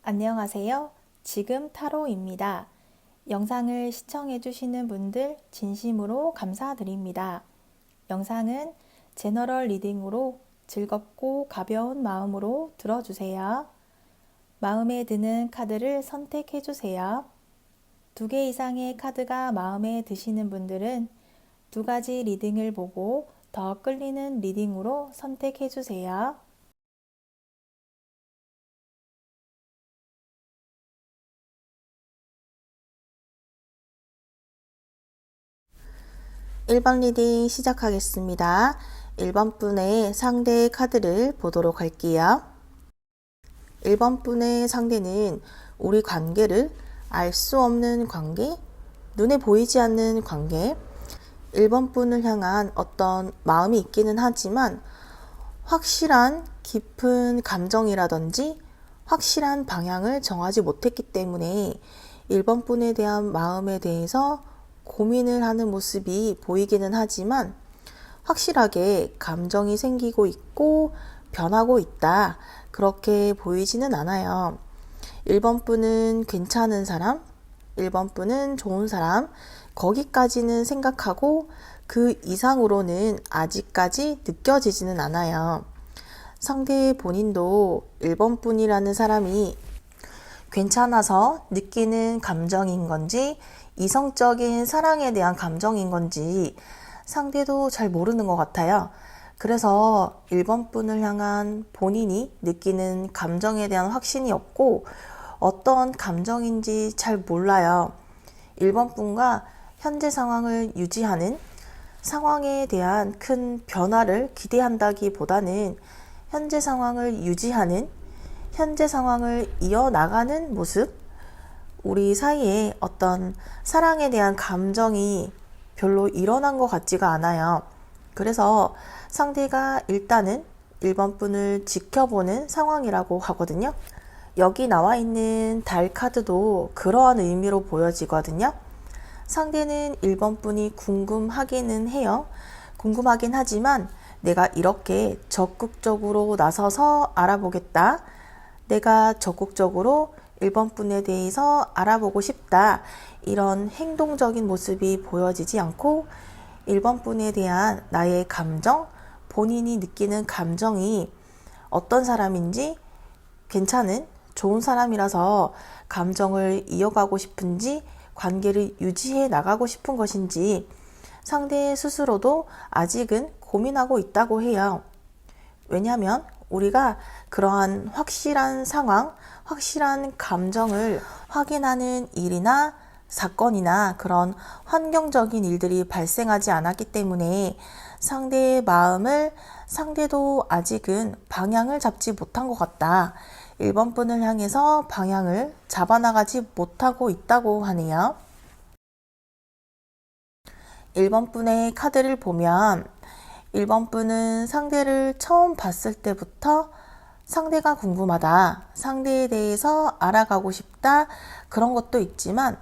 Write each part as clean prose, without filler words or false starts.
안녕하세요. 지금 타로입니다. 영상을 시청해주시는 분들 진심으로 감사드립니다. 영상은 제너럴 리딩으로 즐겁고 가벼운 마음으로 들어주세요. 마음에 드는 카드를 선택해주세요. 2개 이상의 카드가 마음에 드시는 분들은 2가지 리딩을 보고 더 끌리는 리딩으로 선택해주세요. 1번 리딩 시작하겠습니다. 1번 분의 상대의 카드를 보도록 할게요. 1번 분의 상대는 우리 관계를 알 수 없는 관계, 눈에 보이지 않는 관계, 1번 분을 향한 어떤 마음이 있기는 하지만 확실한 깊은 감정이라든지 확실한 방향을 정하지 못했기 때문에 1번 분에 대한 마음에 대해서 고민을 하는 모습이 보이기는 하지만 확실하게 감정이 생기고 있고 변하고 있다, 그렇게 보이지는 않아요. 1번 분은 괜찮은 사람, 1번 분은 좋은 사람, 거기까지는 생각하고 그 이상으로는 아직까지 느껴지지는 않아요. 상대 본인도 1번 분이라는 사람이 괜찮아서 느끼는 감정인 건지 이성적인 사랑에 대한 감정인 건지 상대도 잘 모르는 것 같아요. 그래서 1번 분을 향한 본인이 느끼는 감정에 대한 확신이 없고 어떤 감정인지 잘 몰라요. 1번 분과 현재 상황을 유지하는, 상황에 대한 큰 변화를 기대한다기보다는 현재 상황을 유지하는, 현재 상황을 이어나가는 모습, 우리 사이에 어떤 사랑에 대한 감정이 별로 일어난 것 같지가 않아요. 그래서 상대가 일단은 1번 분을 지켜보는 상황이라고 하거든요. 여기 나와 있는 달 카드도 그러한 의미로 보여지거든요. 상대는 1번 분이 궁금하기는 해요. 궁금하긴 하지만 내가 이렇게 적극적으로 나서서 알아보겠다, 내가 적극적으로 1번 분에 대해서 알아보고 싶다, 이런 행동적인 모습이 보여지지 않고 1번 분에 대한 나의 감정, 본인이 느끼는 감정이 어떤 사람인지, 괜찮은 좋은 사람이라서 감정을 이어가고 싶은지 관계를 유지해 나가고 싶은 것인지 상대 스스로도 아직은 고민하고 있다고 해요. 왜냐하면 우리가 그러한 확실한 상황, 확실한 감정을 확인하는 일이나 사건이나 그런 환경적인 일들이 발생하지 않았기 때문에 상대의 마음을 상대도 아직은 방향을 잡지 못한 것 같다, 1번 분을 향해서 방향을 잡아나가지 못하고 있다고 하네요. 1번 분의 카드를 보면 1번 분은 상대를 처음 봤을 때부터 상대가 궁금하다, 상대에 대해서 알아가고 싶다, 그런 것도 있지만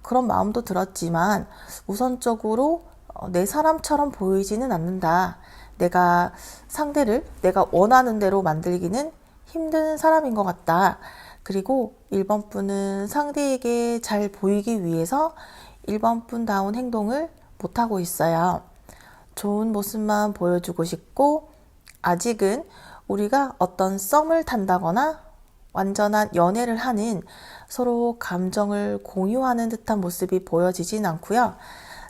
그런 마음도 들었지만 우선적으로 내 사람처럼 보이지는 않는다, 내가 상대를 내가 원하는 대로 만들기는 힘든 사람인 것 같다. 그리고 1번 분은 상대에게 잘 보이기 위해서 1번 분다운 행동을 못하고 있어요. 좋은 모습만 보여주고 싶고 아직은 우리가 어떤 썸을 탄다거나 완전한 연애를 하는, 서로 감정을 공유하는 듯한 모습이 보여지진 않고요.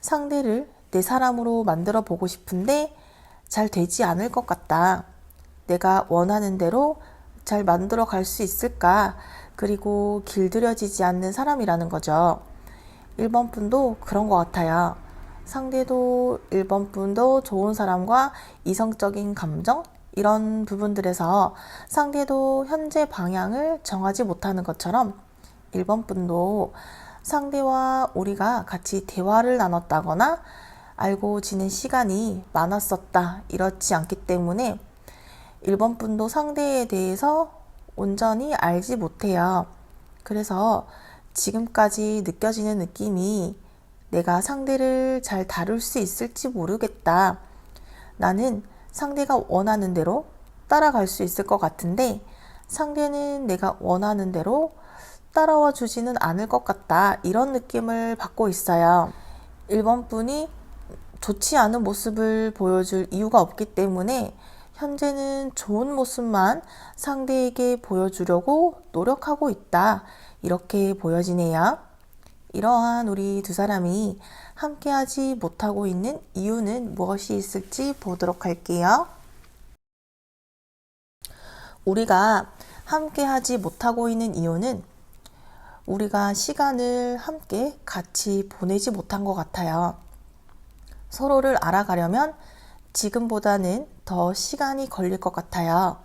상대를 내 사람으로 만들어 보고 싶은데 잘 되지 않을 것 같다, 내가 원하는 대로 잘 만들어 갈 수 있을까, 그리고 길들여지지 않는 사람이라는 거죠. 1번 분도 그런 것 같아요. 상대도 1번 분도 좋은 사람과 이성적인 감정, 이런 부분들에서 상대도 현재 방향을 정하지 못하는 것처럼 1번 분도 상대와 우리가 같이 대화를 나눴다거나 알고 지낸 시간이 많았었다, 이렇지 않기 때문에 1번 분도 상대에 대해서 온전히 알지 못해요. 그래서 지금까지 느껴지는 느낌이 내가 상대를 잘 다룰 수 있을지 모르겠다, 나는 상대가 원하는 대로 따라갈 수 있을 것 같은데 상대는 내가 원하는 대로 따라와 주지는 않을 것 같다. 이런 느낌을 받고 있어요. 1번 분이 좋지 않은 모습을 보여줄 이유가 없기 때문에 현재는 좋은 모습만 상대에게 보여주려고 노력하고 있다. 이렇게 보여지네요. 이러한 우리 두 사람이 함께하지 못하고 있는 이유는 무엇이 있을지 보도록 할게요. 우리가 함께하지 못하고 있는 이유는 우리가 시간을 함께 같이 보내지 못한 것 같아요. 서로를 알아가려면 지금보다는 더 시간이 걸릴 것 같아요.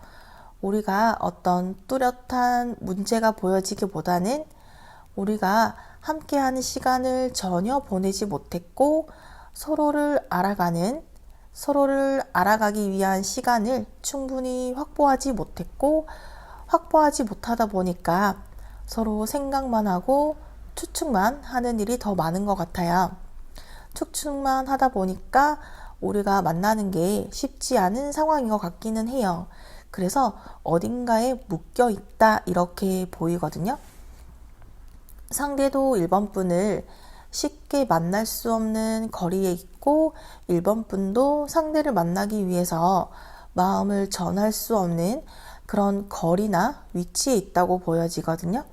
우리가 어떤 뚜렷한 문제가 보여지기보다는 우리가 함께하는 시간을 전혀 보내지 못했고 서로를 알아가기 위한 시간을 충분히 확보하지 못했고 확보하지 못하다 보니까 서로 생각만 하고 추측만 하는 일이 더 많은 것 같아요. 추측만 하다 보니까 우리가 만나는 게 쉽지 않은 상황인 것 같기는 해요. 그래서 어딘가에 묶여 있다 이렇게 보이거든요. 상대도 1번 분을 쉽게 만날 수 없는 거리에 있고 1번 분도 상대를 만나기 위해서 마음을 전할 수 없는 그런 거리나 위치에 있다고 보여지거든요.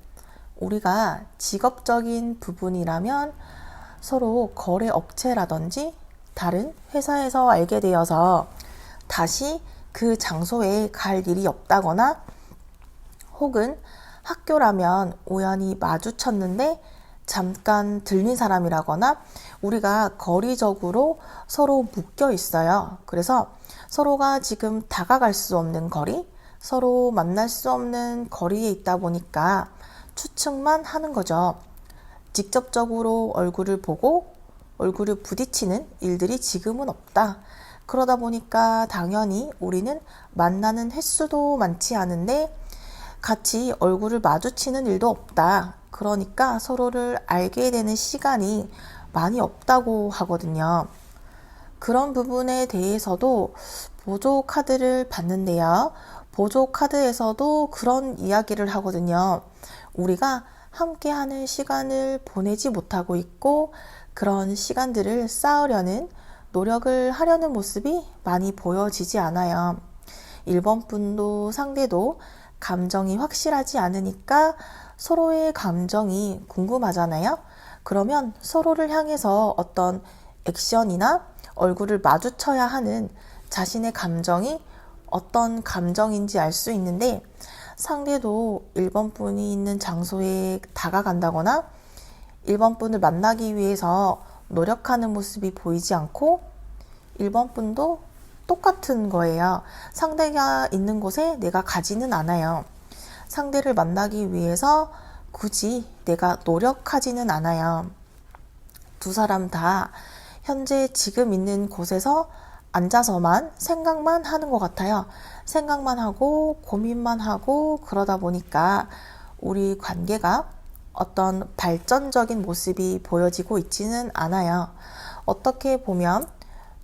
우리가 직업적인 부분이라면 서로 거래 업체라든지 다른 회사에서 알게 되어서 다시 그 장소에 갈 일이 없다거나 혹은 학교라면 우연히 마주쳤는데 잠깐 들린 사람이라거나 우리가 거리적으로 서로 묶여 있어요. 그래서 서로가 지금 다가갈 수 없는 거리, 서로 만날 수 없는 거리에 있다 보니까 추측만 하는 거죠. 직접적으로 얼굴을 보고 얼굴을 부딪히는 일들이 지금은 없다. 그러다 보니까 당연히 우리는 만나는 횟수도 많지 않은데 같이 얼굴을 마주치는 일도 없다. 그러니까 서로를 알게 되는 시간이 많이 없다고 하거든요. 그런 부분에 대해서도 보조 카드를 봤는데요. 보조 카드에서도 그런 이야기를 하거든요. 우리가 함께하는 시간을 보내지 못하고 있고 그런 시간들을 쌓으려는 노력을 하려는 모습이 많이 보여지지 않아요. 1번 분도 상대도 감정이 확실하지 않으니까 서로의 감정이 궁금하잖아요. 그러면 서로를 향해서 어떤 액션이나 얼굴을 마주쳐야 하는 자신의 감정이 어떤 감정인지 알 수 있는데 상대도 1번 분이 있는 장소에 다가간다거나 1번 분을 만나기 위해서 노력하는 모습이 보이지 않고 1번 분도 똑같은 거예요. 상대가 있는 곳에 내가 가지는 않아요. 상대를 만나기 위해서 굳이 내가 노력하지는 않아요. 두 사람 다 현재 지금 있는 곳에서 앉아서만 생각만 하는 것 같아요. 생각만 하고 고민만 하고 그러다 보니까 우리 관계가 어떤 발전적인 모습이 보여지고 있지는 않아요. 어떻게 보면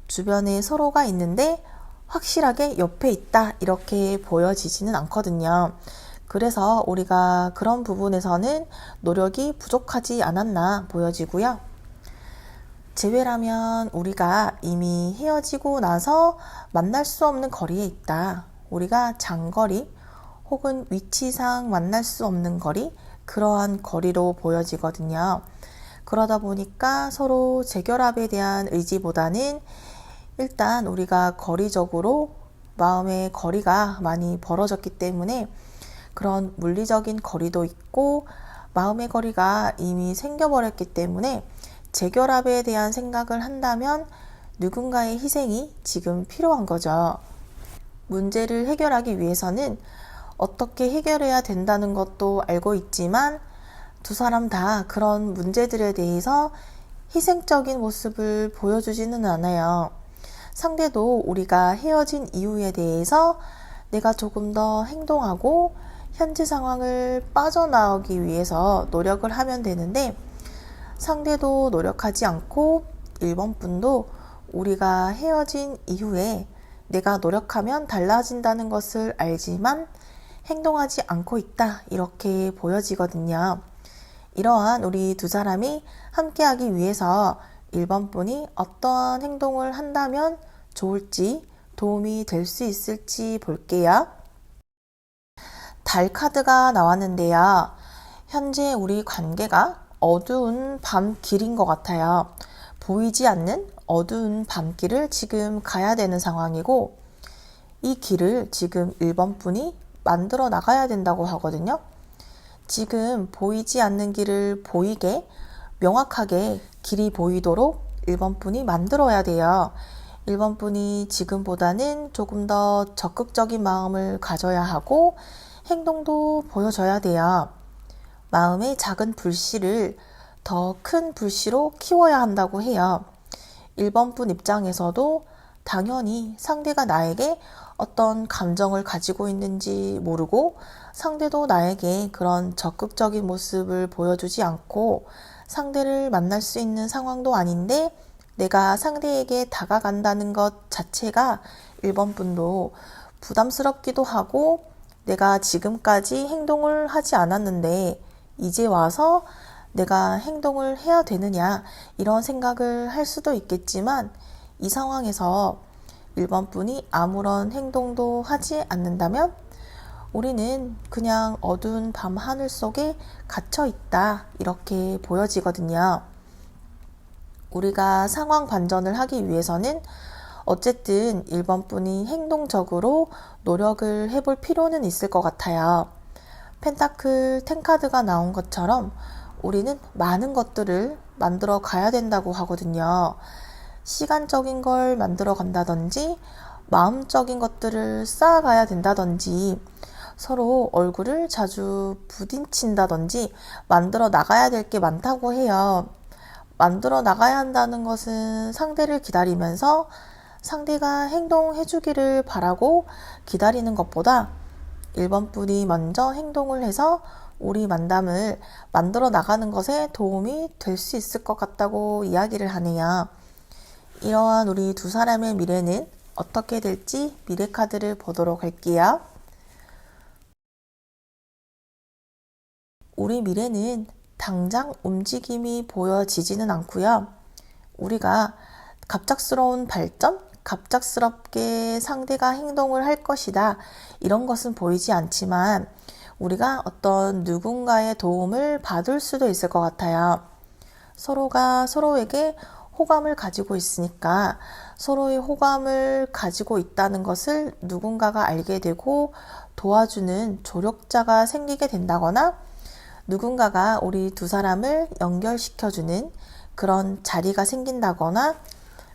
주변에 서로가 있는데 확실하게 옆에 있다 이렇게 보여지지는 않거든요. 그래서 우리가 그런 부분에서는 노력이 부족하지 않았나 보여지고요. 재회라면 우리가 이미 헤어지고 나서 만날 수 없는 거리에 있다. 우리가 장거리 혹은 위치상 만날 수 없는 거리, 그러한 거리로 보여지거든요. 그러다 보니까 서로 재결합에 대한 의지보다는 일단 우리가 거리적으로 마음의 거리가 많이 벌어졌기 때문에 그런 물리적인 거리도 있고 마음의 거리가 이미 생겨버렸기 때문에 재결합에 대한 생각을 한다면 누군가의 희생이 지금 필요한 거죠. 문제를 해결하기 위해서는 어떻게 해결해야 된다는 것도 알고 있지만 두 사람 다 그런 문제들에 대해서 희생적인 모습을 보여주지는 않아요. 상대도 우리가 헤어진 이유에 대해서 내가 조금 더 행동하고 현재 상황을 빠져나오기 위해서 노력을 하면 되는데 상대도 노력하지 않고 1번 분도 우리가 헤어진 이후에 내가 노력하면 달라진다는 것을 알지만 행동하지 않고 있다. 이렇게 보여지거든요. 이러한 우리 두 사람이 함께하기 위해서 1번 분이 어떠한 행동을 한다면 좋을지 도움이 될 수 있을지 볼게요. 달 카드가 나왔는데요. 현재 우리 관계가 어두운 밤길인 것 같아요. 보이지 않는 어두운 밤길을 지금 가야 되는 상황이고 이 길을 지금 1번 분이 만들어 나가야 된다고 하거든요. 지금 보이지 않는 길을 보이게 명확하게 길이 보이도록 1번 분이 만들어야 돼요. 1번 분이 지금보다는 조금 더 적극적인 마음을 가져야 하고 행동도 보여줘야 돼요. 마음의 작은 불씨를 더 큰 불씨로 키워야 한다고 해요. 1번 분 입장에서도 당연히 상대가 나에게 어떤 감정을 가지고 있는지 모르고 상대도 나에게 그런 적극적인 모습을 보여주지 않고 상대를 만날 수 있는 상황도 아닌데 내가 상대에게 다가간다는 것 자체가 1번 분도 부담스럽기도 하고 내가 지금까지 행동을 하지 않았는데 이제 와서 내가 행동을 해야 되느냐 이런 생각을 할 수도 있겠지만 이 상황에서 1번 분이 아무런 행동도 하지 않는다면 우리는 그냥 어두운 밤 하늘 속에 갇혀 있다 이렇게 보여지거든요. 우리가 상황 반전을 하기 위해서는 어쨌든 1번 분이 행동적으로 노력을 해볼 필요는 있을 것 같아요. 펜타클 10카드가 나온 것처럼 우리는 많은 것들을 만들어 가야 된다고 하거든요. 시간적인 걸 만들어 간다든지 마음적인 것들을 쌓아가야 된다든지 서로 얼굴을 자주 부딪힌다든지 만들어 나가야 될 게 많다고 해요. 만들어 나가야 한다는 것은 상대를 기다리면서 상대가 행동해 주기를 바라고 기다리는 것보다 1번 분이 먼저 행동을 해서 우리 만남을 만들어 나가는 것에 도움이 될 수 있을 것 같다고 이야기를 하네요. 이러한 우리 두 사람의 미래는 어떻게 될지 미래 카드를 보도록 할게요. 우리 미래는 당장 움직임이 보여지지는 않고요. 우리가 갑작스러운 발전, 갑작스럽게 상대가 행동을 할 것이다. 이런 것은 보이지 않지만 우리가 어떤 누군가의 도움을 받을 수도 있을 것 같아요. 서로가 서로에게 호감을 가지고 있으니까 서로의 호감을 가지고 있다는 것을 누군가가 알게 되고 도와주는 조력자가 생기게 된다거나 누군가가 우리 두 사람을 연결시켜주는 그런 자리가 생긴다거나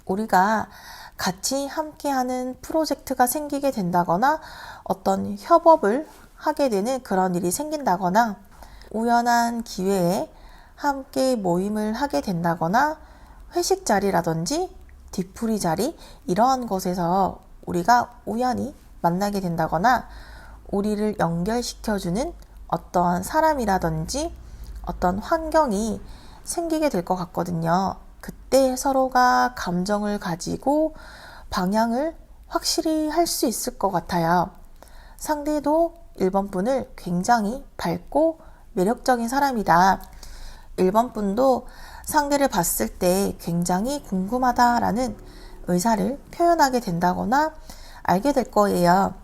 우리가 같이 함께하는 프로젝트가 생기게 된다거나 어떤 협업을 하게 되는 그런 일이 생긴다거나 우연한 기회에 함께 모임을 하게 된다거나 회식 자리라든지 뒤풀이 자리 이러한 곳에서 우리가 우연히 만나게 된다거나 우리를 연결시켜주는 어떠한 사람이라든지 어떤 환경이 생기게 될 것 같거든요. 그때 서로가 감정을 가지고 방향을 확실히 할 수 있을 것 같아요. 상대도 1번 분을 굉장히 밝고 매력적인 사람이다. 1번 분도 상대를 봤을 때 굉장히 궁금하다라는 의사를 표현하게 된다거나 알게 될 거예요.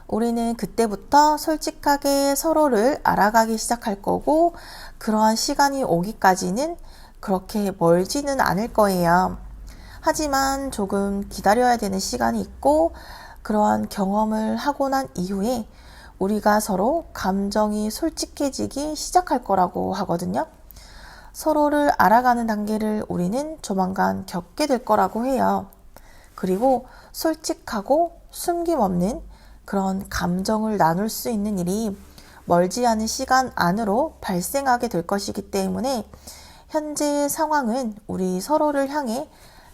우리는 그때부터 솔직하게 서로를 알아가기 시작할 거고 그러한 시간이 오기까지는 그렇게 멀지는 않을 거예요. 하지만 조금 기다려야 되는 시간이 있고 그러한 경험을 하고 난 이후에 우리가 서로 감정이 솔직해지기 시작할 거라고 하거든요. 서로를 알아가는 단계를 우리는 조만간 겪게 될 거라고 해요. 그리고 솔직하고 숨김없는 그런 감정을 나눌 수 있는 일이 멀지 않은 시간 안으로 발생하게 될 것이기 때문에 현재의 상황은 우리 서로를 향해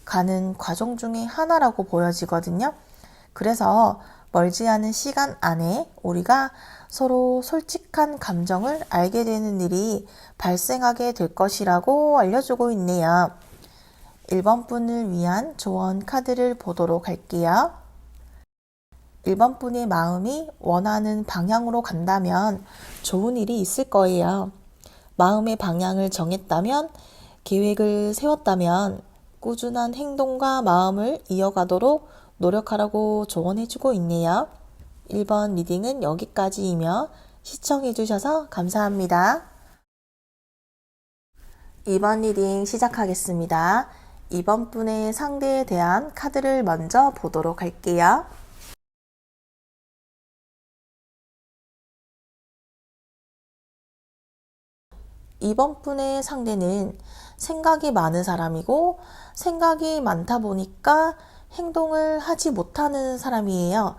가는 과정 중에 하나라고 보여지거든요. 그래서 멀지 않은 시간 안에 우리가 서로 솔직한 감정을 알게 되는 일이 발생하게 될 것이라고 알려주고 있네요. 1번 분을 위한 조언 카드를 보도록 할게요. 1번 분의 마음이 원하는 방향으로 간다면 좋은 일이 있을 거예요. 마음의 방향을 정했다면, 계획을 세웠다면 꾸준한 행동과 마음을 이어가도록 노력하라고 조언해주고 있네요. 1번 리딩은 여기까지이며 시청해주셔서 감사합니다. 2번 리딩 시작하겠습니다. 2번 분의 상대에 대한 카드를 먼저 보도록 할게요. 이번 분의 상대는 생각이 많은 사람이고, 생각이 많다 보니까 행동을 하지 못하는 사람이에요.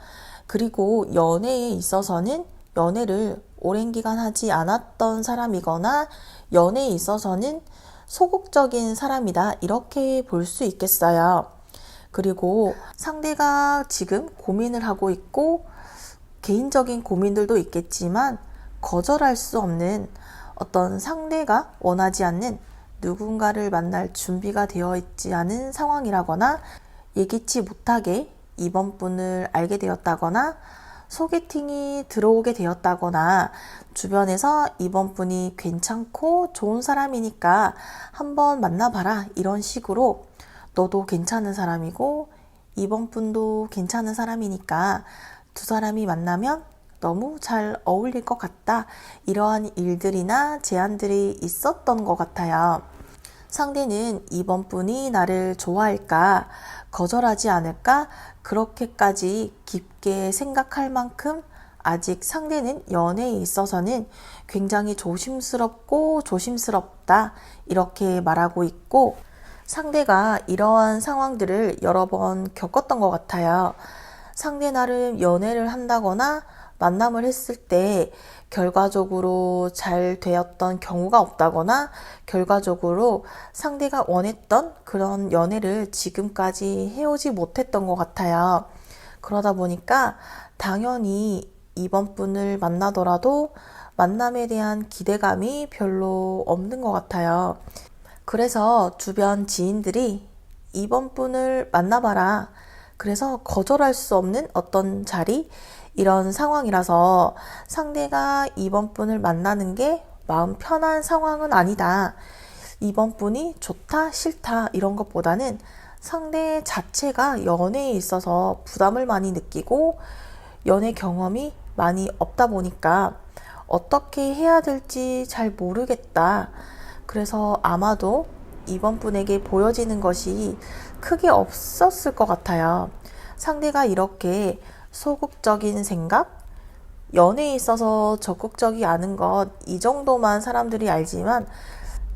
그리고 연애에 있어서는 연애를 오랜 기간 하지 않았던 사람이거나 연애에 있어서는 소극적인 사람이다, 이렇게 볼 수 있겠어요. 그리고 상대가 지금 고민을 하고 있고, 개인적인 고민들도 있겠지만 거절할 수 없는, 어떤 상대가 원하지 않는 누군가를 만날 준비가 되어 있지 않은 상황이라거나, 예기치 못하게 이번 분을 알게 되었다거나, 소개팅이 들어오게 되었다거나, 주변에서 이번 분이 괜찮고 좋은 사람이니까 한번 만나봐라, 이런 식으로 너도 괜찮은 사람이고 이번 분도 괜찮은 사람이니까 두 사람이 만나면 너무 잘 어울릴 것 같다, 이러한 일들이나 제안들이 있었던 것 같아요. 상대는 이번 분이 나를 좋아할까, 거절하지 않을까, 그렇게까지 깊게 생각할 만큼 아직 상대는 연애에 있어서는 굉장히 조심스럽고 조심스럽다, 이렇게 말하고 있고, 상대가 이러한 상황들을 여러 번 겪었던 것 같아요. 상대 나름 연애를 한다거나 만남을 했을 때 결과적으로 잘 되었던 경우가 없다거나, 결과적으로 상대가 원했던 그런 연애를 지금까지 해오지 못했던 것 같아요. 그러다 보니까 당연히 이번 분을 만나더라도 만남에 대한 기대감이 별로 없는 것 같아요. 그래서 주변 지인들이 이번 분을 만나봐라, 그래서 거절할 수 없는 어떤 자리, 이런 상황이라서 상대가 이번 분을 만나는 게 마음 편한 상황은 아니다. 이번 분이 좋다, 싫다, 이런 것보다는 상대 자체가 연애에 있어서 부담을 많이 느끼고 연애 경험이 많이 없다 보니까 어떻게 해야 될지 잘 모르겠다. 그래서 아마도 이번 분에게 보여지는 것이 크게 없었을 것 같아요. 상대가 이렇게 소극적인 생각, 연애에 있어서 적극적이 않은 것, 이 정도만 사람들이 알지만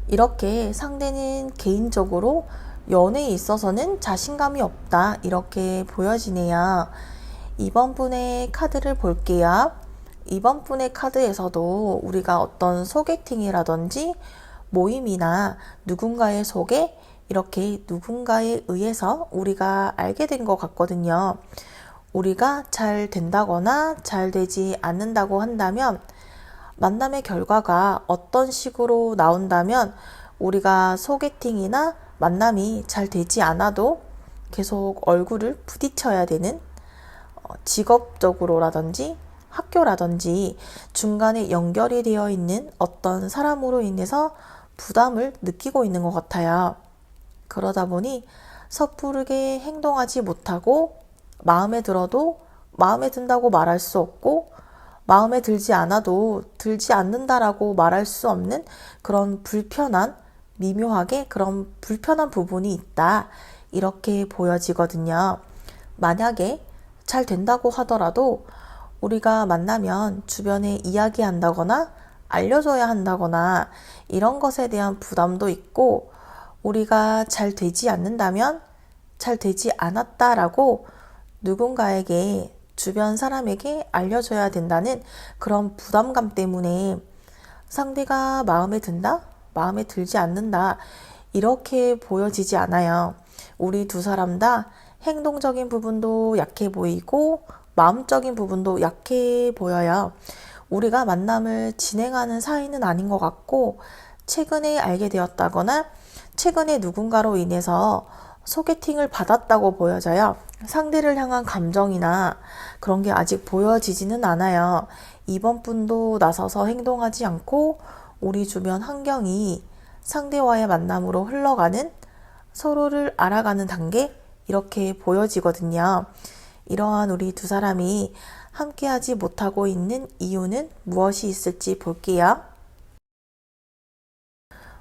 이렇게 상대는 개인적으로 연애에 있어서는 자신감이 없다, 이렇게 보여지네요. 이번 분의 카드를 볼게요. 이번 분의 카드에서도 우리가 어떤 소개팅이라든지 모임이나 누군가의 소개, 이렇게 누군가에 의해서 우리가 알게 된 것 같거든요. 우리가 잘 된다거나 잘 되지 않는다고 한다면, 만남의 결과가 어떤 식으로 나온다면 우리가 소개팅이나 만남이 잘 되지 않아도 계속 얼굴을 부딪혀야 되는, 직업적으로라든지 학교라든지 중간에 연결이 되어 있는 어떤 사람으로 인해서 부담을 느끼고 있는 것 같아요. 그러다 보니 섣부르게 행동하지 못하고, 마음에 들어도 마음에 든다고 말할 수 없고, 마음에 들지 않아도 들지 않는다라고 말할 수 없는 그런 불편한, 미묘하게 그런 불편한 부분이 있다, 이렇게 보여지거든요. 만약에 잘 된다고 하더라도 우리가 만나면 주변에 이야기한다거나 알려줘야 한다거나 이런 것에 대한 부담도 있고, 우리가 잘 되지 않는다면 잘 되지 않았다라고 누군가에게, 주변 사람에게 알려줘야 된다는 그런 부담감 때문에 상대가 마음에 든다, 마음에 들지 않는다, 이렇게 보여지지 않아요. 우리 두 사람 다 행동적인 부분도 약해 보이고 마음적인 부분도 약해 보여요. 우리가 만남을 진행하는 사이는 아닌 것 같고, 최근에 알게 되었다거나 최근에 누군가로 인해서 소개팅을 받았다고 보여져요. 상대를 향한 감정이나 그런 게 아직 보여지지는 않아요. 이번 분도 나서서 행동하지 않고 우리 주변 환경이 상대와의 만남으로 흘러가는, 서로를 알아가는 단계, 이렇게 보여지거든요. 이러한 우리 두 사람이 함께하지 못하고 있는 이유는 무엇이 있을지 볼게요.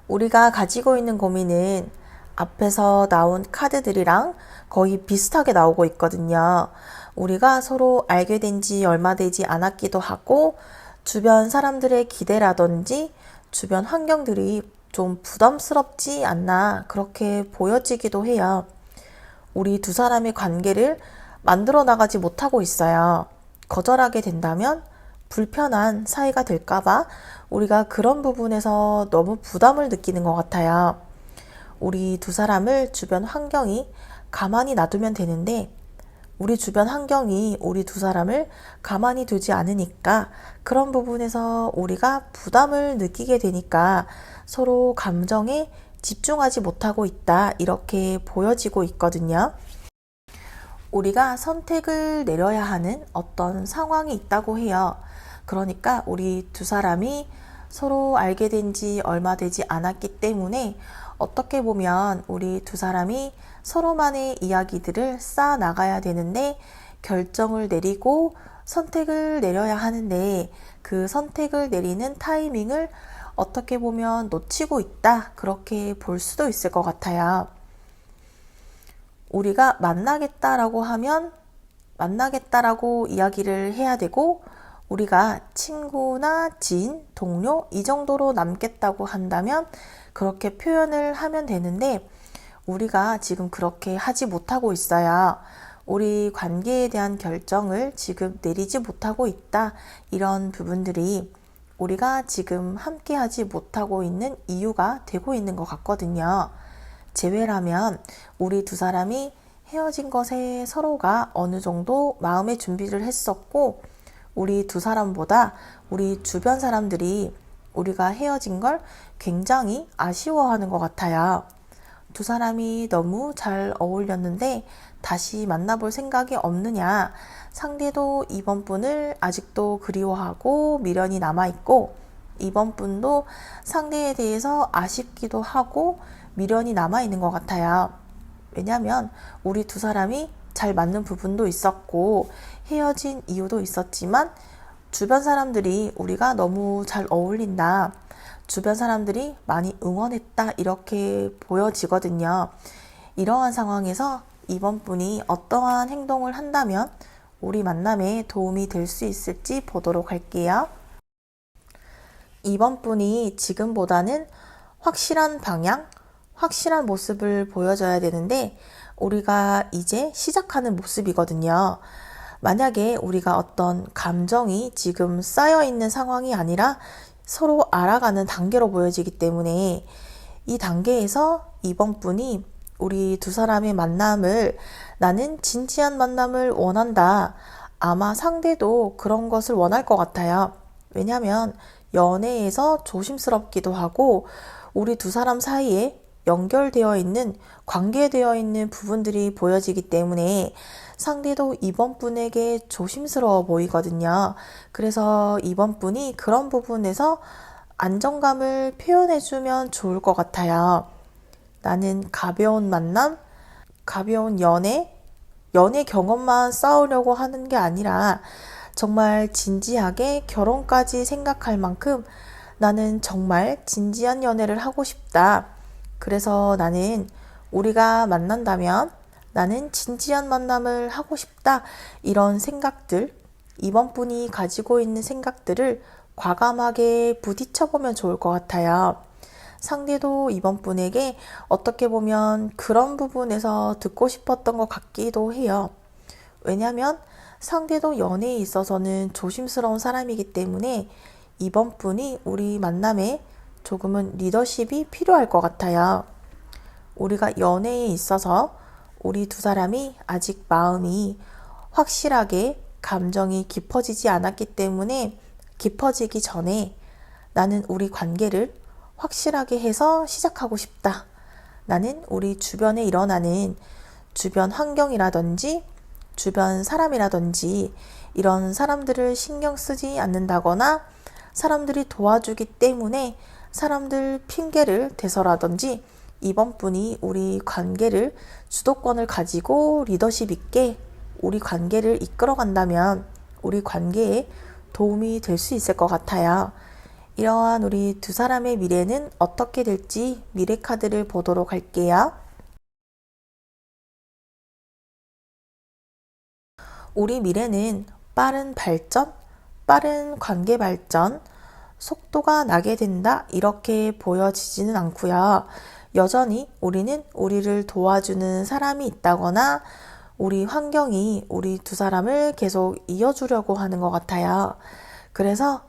우리가 가지고 있는 고민은 앞에서 나온 카드들이랑 거의 비슷하게 나오고 있거든요. 우리가 서로 알게 된 지 얼마 되지 않았기도 하고, 주변 사람들의 기대라든지 주변 환경들이 좀 부담스럽지 않나 그렇게 보여지기도 해요. 우리 두 사람의 관계를 만들어 나가지 못하고 있어요. 거절하게 된다면 불편한 사이가 될까봐 우리가 그런 부분에서 너무 부담을 느끼는 것 같아요. 우리 두 사람을 주변 환경이 가만히 놔두면 되는데, 우리 주변 환경이 우리 두 사람을 가만히 두지 않으니까 그런 부분에서 우리가 부담을 느끼게 되니까 서로 감정에 집중하지 못하고 있다, 이렇게 보여지고 있거든요. 우리가 선택을 내려야 하는 어떤 상황이 있다고 해요. 그러니까 우리 두 사람이 서로 알게 된 지 얼마 되지 않았기 때문에 어떻게 보면 우리 두 사람이 서로만의 이야기들을 쌓아 나가야 되는데, 결정을 내리고 선택을 내려야 하는데 그 선택을 내리는 타이밍을 어떻게 보면 놓치고 있다, 그렇게 볼 수도 있을 것 같아요. 우리가 만나겠다라고 하면 만나겠다라고 이야기를 해야 되고, 우리가 친구나 지인, 동료 이 정도로 남겠다고 한다면 그렇게 표현을 하면 되는데, 우리가 지금 그렇게 하지 못하고 있어요. 우리 관계에 대한 결정을 지금 내리지 못하고 있다. 이런 부분들이 우리가 지금 함께 하지 못하고 있는 이유가 되고 있는 것 같거든요. 제외라면 우리 두 사람이 헤어진 것에 서로가 어느 정도 마음의 준비를 했었고, 우리 두 사람보다 우리 주변 사람들이 우리가 헤어진 걸 굉장히 아쉬워하는 것 같아요. 두 사람이 너무 잘 어울렸는데 다시 만나볼 생각이 없느냐, 상대도 이번 분을 아직도 그리워하고 미련이 남아있고, 이번 분도 상대에 대해서 아쉽기도 하고 미련이 남아있는 것 같아요. 왜냐면 우리 두 사람이 잘 맞는 부분도 있었고 헤어진 이유도 있었지만, 주변 사람들이 우리가 너무 잘 어울린다, 주변 사람들이 많이 응원했다, 이렇게 보여지거든요. 이러한 상황에서 이번 분이 어떠한 행동을 한다면 우리 만남에 도움이 될 수 있을지 보도록 할게요. 이번 분이 지금보다는 확실한 방향, 확실한 모습을 보여줘야 되는데, 우리가 이제 시작하는 모습이거든요. 만약에 우리가 어떤 감정이 지금 쌓여있는 상황이 아니라 서로 알아가는 단계로 보여지기 때문에, 이 단계에서 이번 분이 우리 두 사람의 만남을, 나는 진지한 만남을 원한다, 아마 상대도 그런 것을 원할 것 같아요. 왜냐하면 연애에서 조심스럽기도 하고 우리 두 사람 사이에 연결되어 있는, 관계되어 있는 부분들이 보여지기 때문에 상대도 이번 분에게 조심스러워 보이거든요. 그래서 이번 분이 그런 부분에서 안정감을 표현해주면 좋을 것 같아요. 나는 가벼운 만남, 가벼운 연애 경험만 쌓으려고 하는 게 아니라 정말 진지하게 결혼까지 생각할 만큼 나는 정말 진지한 연애를 하고 싶다. 그래서 나는 우리가 만난다면 나는 진지한 만남을 하고 싶다. 이런 생각들, 이번 분이 가지고 있는 생각들을 과감하게 부딪혀보면 좋을 것 같아요. 상대도 이번 분에게 어떻게 보면 그런 부분에서 듣고 싶었던 것 같기도 해요. 왜냐하면 상대도 연애에 있어서는 조심스러운 사람이기 때문에 이번 분이 우리 만남에 조금은 리더십이 필요할 것 같아요. 우리가 연애에 있어서 우리 두 사람이 아직 마음이 확실하게 감정이 깊어지지 않았기 때문에, 깊어지기 전에 나는 우리 관계를 확실하게 해서 시작하고 싶다. 나는 우리 주변에 일어나는 주변 환경이라든지 주변 사람이라든지 이런 사람들을 신경 쓰지 않는다거나 사람들이 도와주기 때문에 사람들 핑계를 대서라든지 이번 분이 우리 관계를 주도권을 가지고 리더십 있게 우리 관계를 이끌어 간다면 우리 관계에 도움이 될 수 있을 것 같아요. 이러한 우리 두 사람의 미래는 어떻게 될지 미래 카드를 보도록 할게요. 우리 미래는 빠른 발전, 빠른 관계 발전, 속도가 나게 된다 이렇게 보여지지는 않고요. 여전히 우리는 우리를 도와주는 사람이 있다거나 우리 환경이 우리 두 사람을 계속 이어주려고 하는 것 같아요. 그래서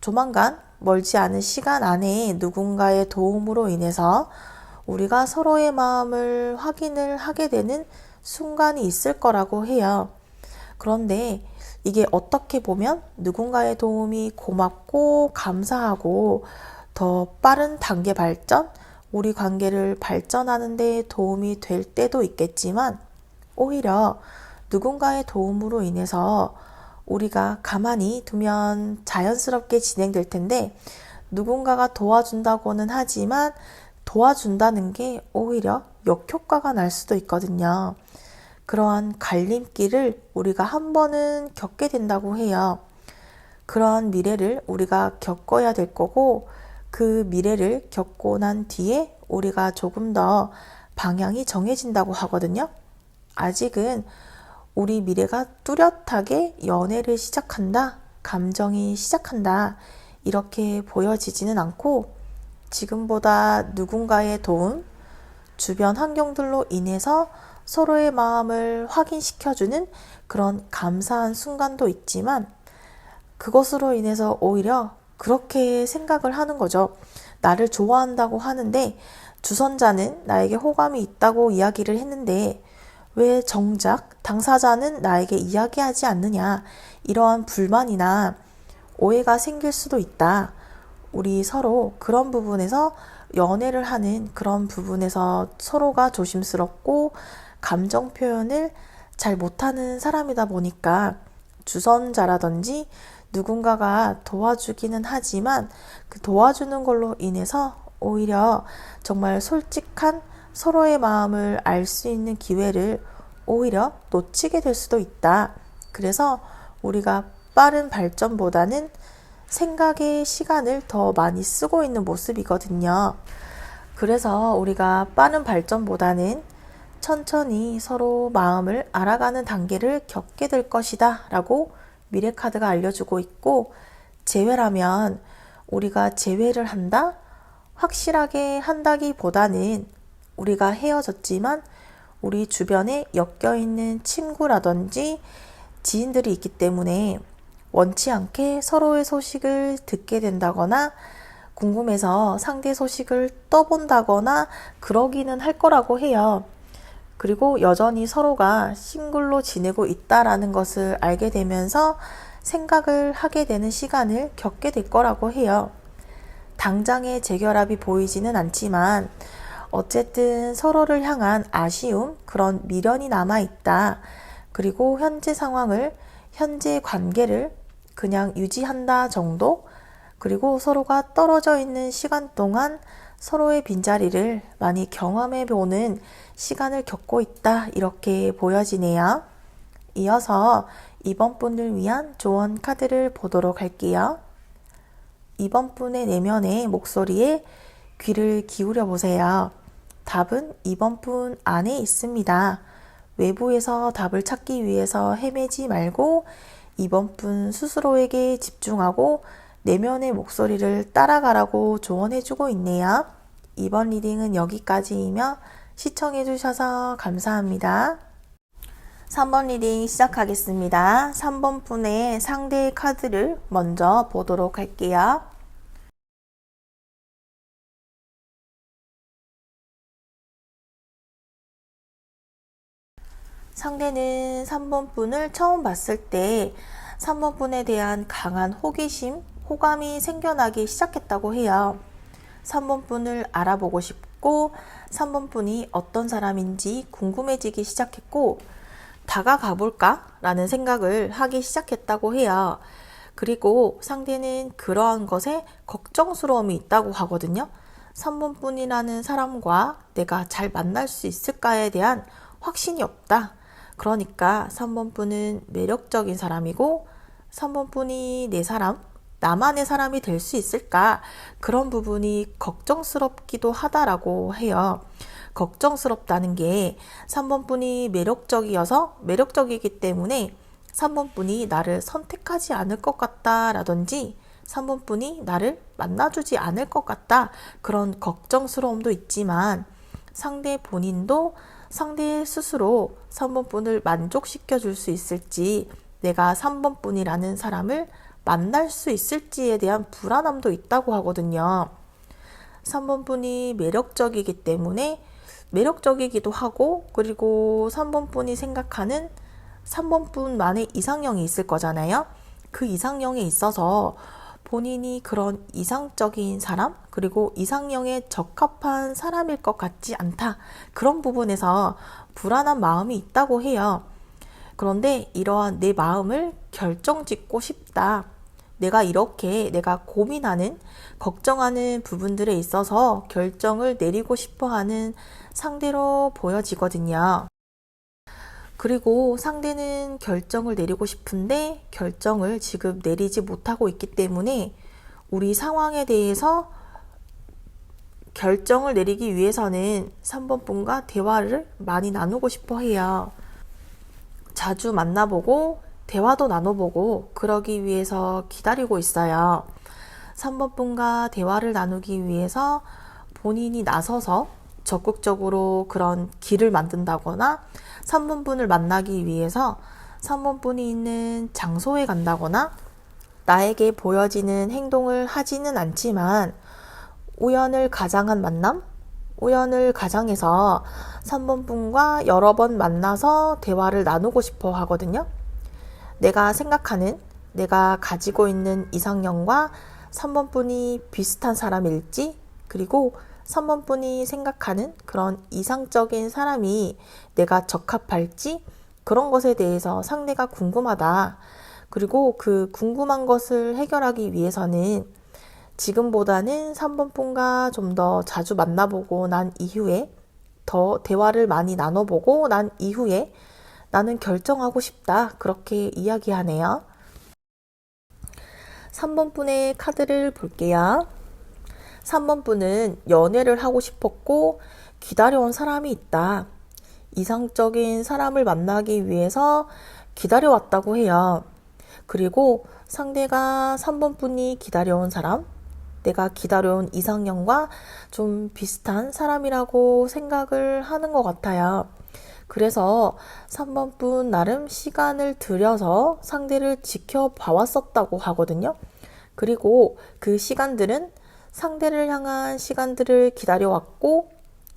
조만간 멀지 않은 시간 안에 누군가의 도움으로 인해서 우리가 서로의 마음을 확인을 하게 되는 순간이 있을 거라고 해요. 그런데 이게 어떻게 보면 누군가의 도움이 고맙고 감사하고 더 빠른 단계 발전, 우리 관계를 발전하는 데 도움이 될 때도 있겠지만 오히려 누군가의 도움으로 인해서 우리가 가만히 두면 자연스럽게 진행될 텐데 누군가가 도와준다고는 하지만 도와준다는 게 오히려 역효과가 날 수도 있거든요. 그러한 갈림길을 우리가 한 번은 겪게 된다고 해요. 그러한 미래를 우리가 겪어야 될 거고 그 미래를 겪고 난 뒤에 우리가 조금 더 방향이 정해진다고 하거든요. 아직은 우리 미래가 뚜렷하게 연애를 시작한다, 감정이 시작한다 이렇게 보여지지는 않고 지금보다 누군가의 도움, 주변 환경들로 인해서 서로의 마음을 확인시켜주는 그런 감사한 순간도 있지만 그것으로 인해서 오히려 그렇게 생각을 하는 거죠. 나를 좋아한다고 하는데 주선자는 나에게 호감이 있다고 이야기를 했는데 왜 정작 당사자는 나에게 이야기하지 않느냐 이러한 불만이나 오해가 생길 수도 있다. 우리 서로 그런 부분에서 연애를 하는 그런 부분에서 서로가 조심스럽고 감정 표현을 잘 못하는 사람이다 보니까 주선자라든지 누군가가 도와주기는 하지만 그 도와주는 걸로 인해서 오히려 정말 솔직한 서로의 마음을 알 수 있는 기회를 오히려 놓치게 될 수도 있다. 그래서 우리가 빠른 발전보다는 생각의 시간을 더 많이 쓰고 있는 모습이거든요. 그래서 우리가 빠른 발전보다는 천천히 서로 마음을 알아가는 단계를 겪게 될 것이다 라고 미래 카드가 알려주고 있고 재회라면 우리가 재회를 한다? 확실하게 한다기보다는 우리가 헤어졌지만 우리 주변에 엮여있는 친구라든지 지인들이 있기 때문에 원치 않게 서로의 소식을 듣게 된다거나 궁금해서 상대 소식을 떠본다거나 그러기는 할 거라고 해요. 그리고 여전히 서로가 싱글로 지내고 있다라는 것을 알게 되면서 생각을 하게 되는 시간을 겪게 될 거라고 해요. 당장의 재결합이 보이지는 않지만 어쨌든 서로를 향한 아쉬움, 그런 미련이 남아있다. 그리고 현재 상황을, 현재 관계를 그냥 유지한다 정도? 그리고 서로가 떨어져 있는 시간 동안 서로의 빈자리를 많이 경험해 보는 시간을 겪고 있다. 이렇게 보여지네요. 이어서 이번 분을 위한 조언 카드를 보도록 할게요. 이번 분의 내면의 목소리에 귀를 기울여 보세요. 답은 이번 분 안에 있습니다. 외부에서 답을 찾기 위해서 헤매지 말고 이번 분 스스로에게 집중하고 내면의 목소리를 따라가라고 조언해주고 있네요. 이번 리딩은 여기까지이며 시청해주셔서 감사합니다. 3번 리딩 시작하겠습니다. 3번 분의 상대의 카드를 먼저 보도록 할게요. 상대는 3번 분을 처음 봤을 때 3번 분에 대한 강한 호기심, 호감이 생겨나기 시작했다고 해요. 3번 분을 알아보고 싶고 시작했고 3번 분이 어떤 사람인지 궁금해지기 시작했고 다가가 볼까? 라는 생각을 하기 시작했다고 해요. 그리고 상대는 그러한 것에 걱정스러움이 있다고 하거든요. 3번 분이라는 사람과 내가 잘 만날 수 있을까에 대한 확신이 없다. 그러니까 3번 분은 매력적인 사람이고 3번 분이 내 사람, 나만의 사람이 될 수 있을까? 그런 부분이 걱정스럽기도 하다라고 해요. 걱정스럽다는 게 3번 분이 매력적이기 때문에 3번 분이 나를 선택하지 않을 것 같다라든지 3번 분이 나를 만나주지 않을 것 같다. 그런 걱정스러움도 있지만 상대 본인도 상대 스스로 3번 분을 만족시켜 줄 수 있을지, 내가 3번 분이라는 사람을 만날 수 있을지에 대한 불안함도 있다고 하거든요. 3번 분이 매력적이기 때문에 매력적이기도 하고, 그리고 3번 분이 생각하는 3번 분만의 이상형이 있을 거잖아요. 그 이상형에 있어서 본인이 그런 이상적인 사람, 그리고 이상형에 적합한 사람일 것 같지 않다. 그런 부분에서 불안한 마음이 있다고 해요. 그런데 이러한 내 마음을 결정짓고 싶다. 내가 고민하는, 걱정하는 부분들에 있어서 결정을 내리고 싶어 하는 상대로 보여지거든요. 그리고 상대는 결정을 내리고 싶은데 결정을 지금 내리지 못하고 있기 때문에 우리 상황에 대해서 결정을 내리기 위해서는 3번 분과 대화를 많이 나누고 싶어 해요. 자주 만나보고 대화도 나눠보고 그러기 위해서 기다리고 있어요. 3번 분과 대화를 나누기 위해서 본인이 나서서 적극적으로 그런 길을 만든다거나 3번 분을 만나기 위해서 3번 분이 있는 장소에 간다거나 나에게 보여지는 행동을 하지는 않지만 우연을 가장한 만남? 우연을 가장해서 3번 분과 여러 번 만나서 대화를 나누고 싶어 하거든요. 내가 생각하는, 내가 가지고 있는 이상형과 3번 분이 비슷한 사람일지, 그리고 3번 분이 생각하는 그런 이상적인 사람이 내가 적합할지, 그런 것에 대해서 상대가 궁금하다. 그리고 그 궁금한 것을 해결하기 위해서는 지금보다는 3번 분과 좀 더 자주 만나보고 난 이후에, 더 대화를 많이 나눠보고 난 이후에 나는 결정하고 싶다. 그렇게 이야기하네요. 3번 분의 카드를 볼게요. 3번 분은 연애를 하고 싶었고 기다려온 사람이 있다. 이상적인 사람을 만나기 위해서 기다려왔다고 해요. 그리고 상대가 3번 분이 기다려온 사람, 내가 기다려온 이상형과 좀 비슷한 사람이라고 생각을 하는 것 같아요. 그래서 3번 분 나름 시간을 들여서 상대를 지켜봐왔었다고 하거든요. 그리고 그 시간들은 상대를 향한 시간들을 기다려왔고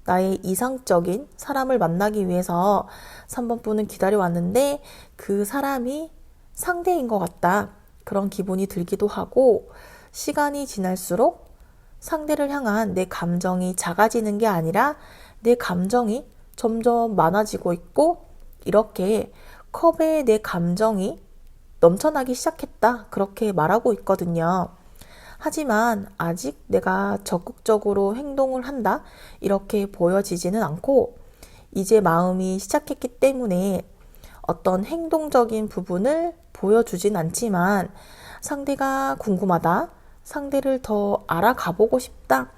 나의 이상적인 사람을 만나기 위해서 3번 분은 기다려왔는데 그 사람이 상대인 것 같다. 그런 기분이 들기도 하고 시간이 지날수록 상대를 향한 내 감정이 작아지는 게 아니라 내 감정이 점점 많아지고 있고 이렇게 컵에 내 감정이 넘쳐나기 시작했다. 그렇게 말하고 있거든요. 하지만 아직 내가 적극적으로 행동을 한다. 이렇게 보여지지는 않고 이제 마음이 시작했기 때문에 어떤 행동적인 부분을 보여주진 않지만 상대가 궁금하다. 상대를 더 알아가보고 싶다.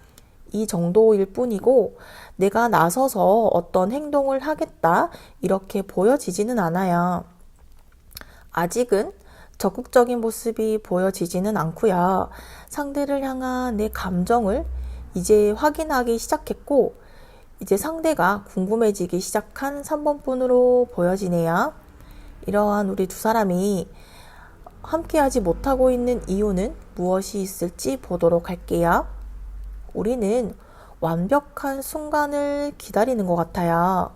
이 정도일 뿐이고 내가 나서서 어떤 행동을 하겠다. 이렇게 보여지지는 않아요. 아직은 적극적인 모습이 보여지지는 않고요. 상대를 향한 내 감정을 이제 확인하기 시작했고 이제 상대가 궁금해지기 시작한 3번 분으로 보여지네요. 이러한 우리 두 사람이 함께하지 못하고 있는 이유는 무엇이 있을지 보도록 할게요. 우리는 완벽한 순간을 기다리는 것 같아요.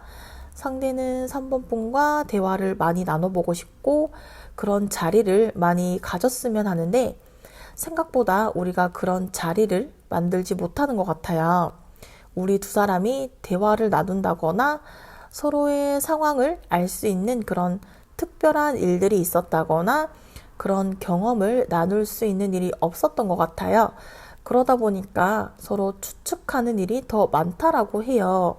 상대는 3번 분과 대화를 많이 나눠보고 싶고 그런 자리를 많이 가졌으면 하는데 생각보다 우리가 그런 자리를 만들지 못하는 것 같아요. 우리 두 사람이 대화를 나눈다거나 서로의 상황을 알 수 있는 그런 특별한 일들이 있었다거나 그런 경험을 나눌 수 있는 일이 없었던 것 같아요. 그러다 보니까 서로 추측하는 일이 더 많다라고 해요.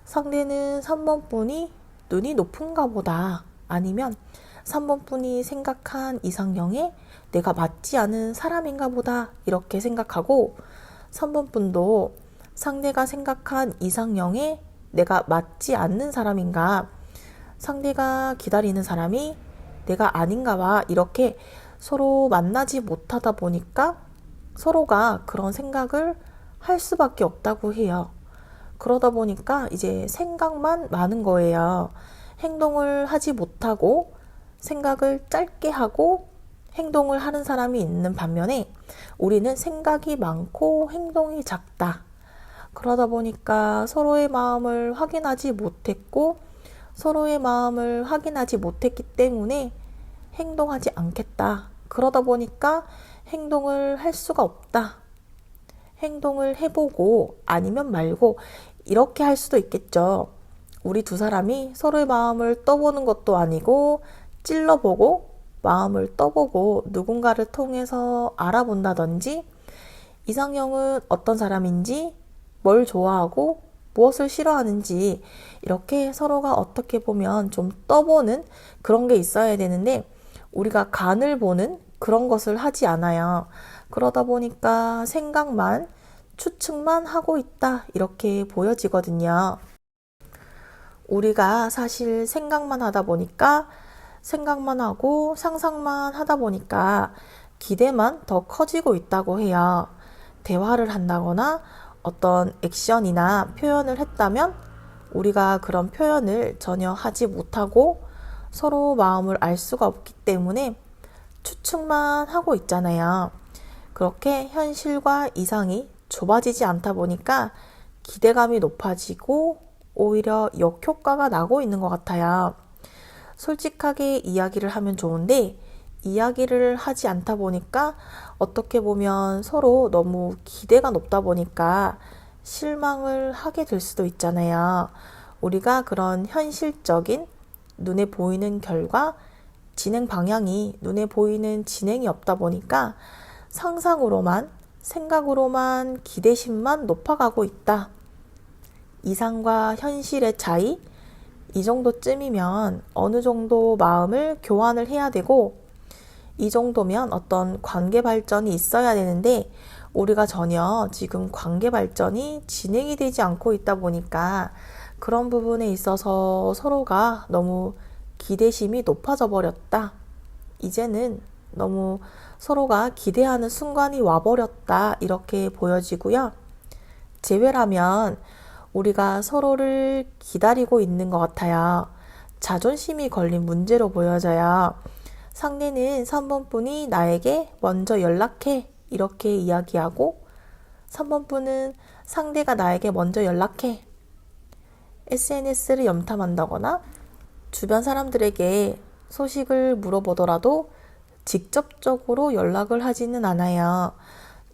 상대는 3번 분이 눈이 높은가 보다. 아니면 3번 분이 생각한 이상형에 내가 맞지 않은 사람인가 보다. 이렇게 생각하고 3번 분도 상대가 생각한 이상형에 내가 맞지 않는 사람인가, 상대가 기다리는 사람이 내가 아닌가 봐. 이렇게 서로 만나지 못하다 보니까 서로가 그런 생각을 할 수밖에 없다고 해요. 그러다 보니까 이제 생각만 많은 거예요. 행동을 하지 못하고 생각을 짧게 하고 행동을 하는 사람이 있는 반면에 우리는 생각이 많고 행동이 작다. 그러다 보니까 서로의 마음을 확인하지 못했고 서로의 마음을 확인하지 못했기 때문에 행동하지 않겠다. 그러다 보니까 행동을 할 수가 없다. 행동을 해보고 아니면 말고 이렇게 할 수도 있겠죠. 우리 두 사람이 서로의 마음을 떠보는 것도 아니고 찔러보고 마음을 떠보고 누군가를 통해서 알아본다든지 이상형은 어떤 사람인지 뭘 좋아하고 무엇을 싫어하는지 이렇게 서로가 어떻게 보면 좀 떠보는 그런 게 있어야 되는데 우리가 간을 보는 그런 것을 하지 않아요. 그러다 보니까 생각만, 추측만 하고 있다 이렇게 보여지거든요. 우리가 사실 생각만 하다 보니까 생각만 하고 상상만 하다 보니까 기대만 더 커지고 있다고 해요. 대화를 한다거나 어떤 액션이나 표현을 했다면 우리가 그런 표현을 전혀 하지 못하고 서로 마음을 알 수가 없기 때문에 추측만 하고 있잖아요. 그렇게 현실과 이상이 좁아지지 않다 보니까 기대감이 높아지고 오히려 역효과가 나고 있는 것 같아요. 솔직하게 이야기를 하면 좋은데 이야기를 하지 않다 보니까 어떻게 보면 서로 너무 기대가 높다 보니까 실망을 하게 될 수도 있잖아요. 우리가 그런 현실적인 눈에 보이는 결과, 진행 방향이 눈에 보이는 진행이 없다 보니까 상상으로만, 생각으로만 기대심만 높아가고 있다. 이상과 현실의 차이, 이 정도쯤이면 어느 정도 마음을 교환을 해야 되고 이 정도면 어떤 관계 발전이 있어야 되는데 우리가 전혀 지금 관계 발전이 진행이 되지 않고 있다 보니까 그런 부분에 있어서 서로가 너무 기대심이 높아져 버렸다. 이제는 너무 서로가 기대하는 순간이 와버렸다. 이렇게 보여지고요. 재회라면 우리가 서로를 기다리고 있는 것 같아요. 자존심이 걸린 문제로 보여져요. 상대는 3번 분이 나에게 먼저 연락해 이렇게 이야기하고 3번 분은 상대가 나에게 먼저 연락해 SNS를 염탐한다거나 주변 사람들에게 소식을 물어보더라도 직접적으로 연락을 하지는 않아요.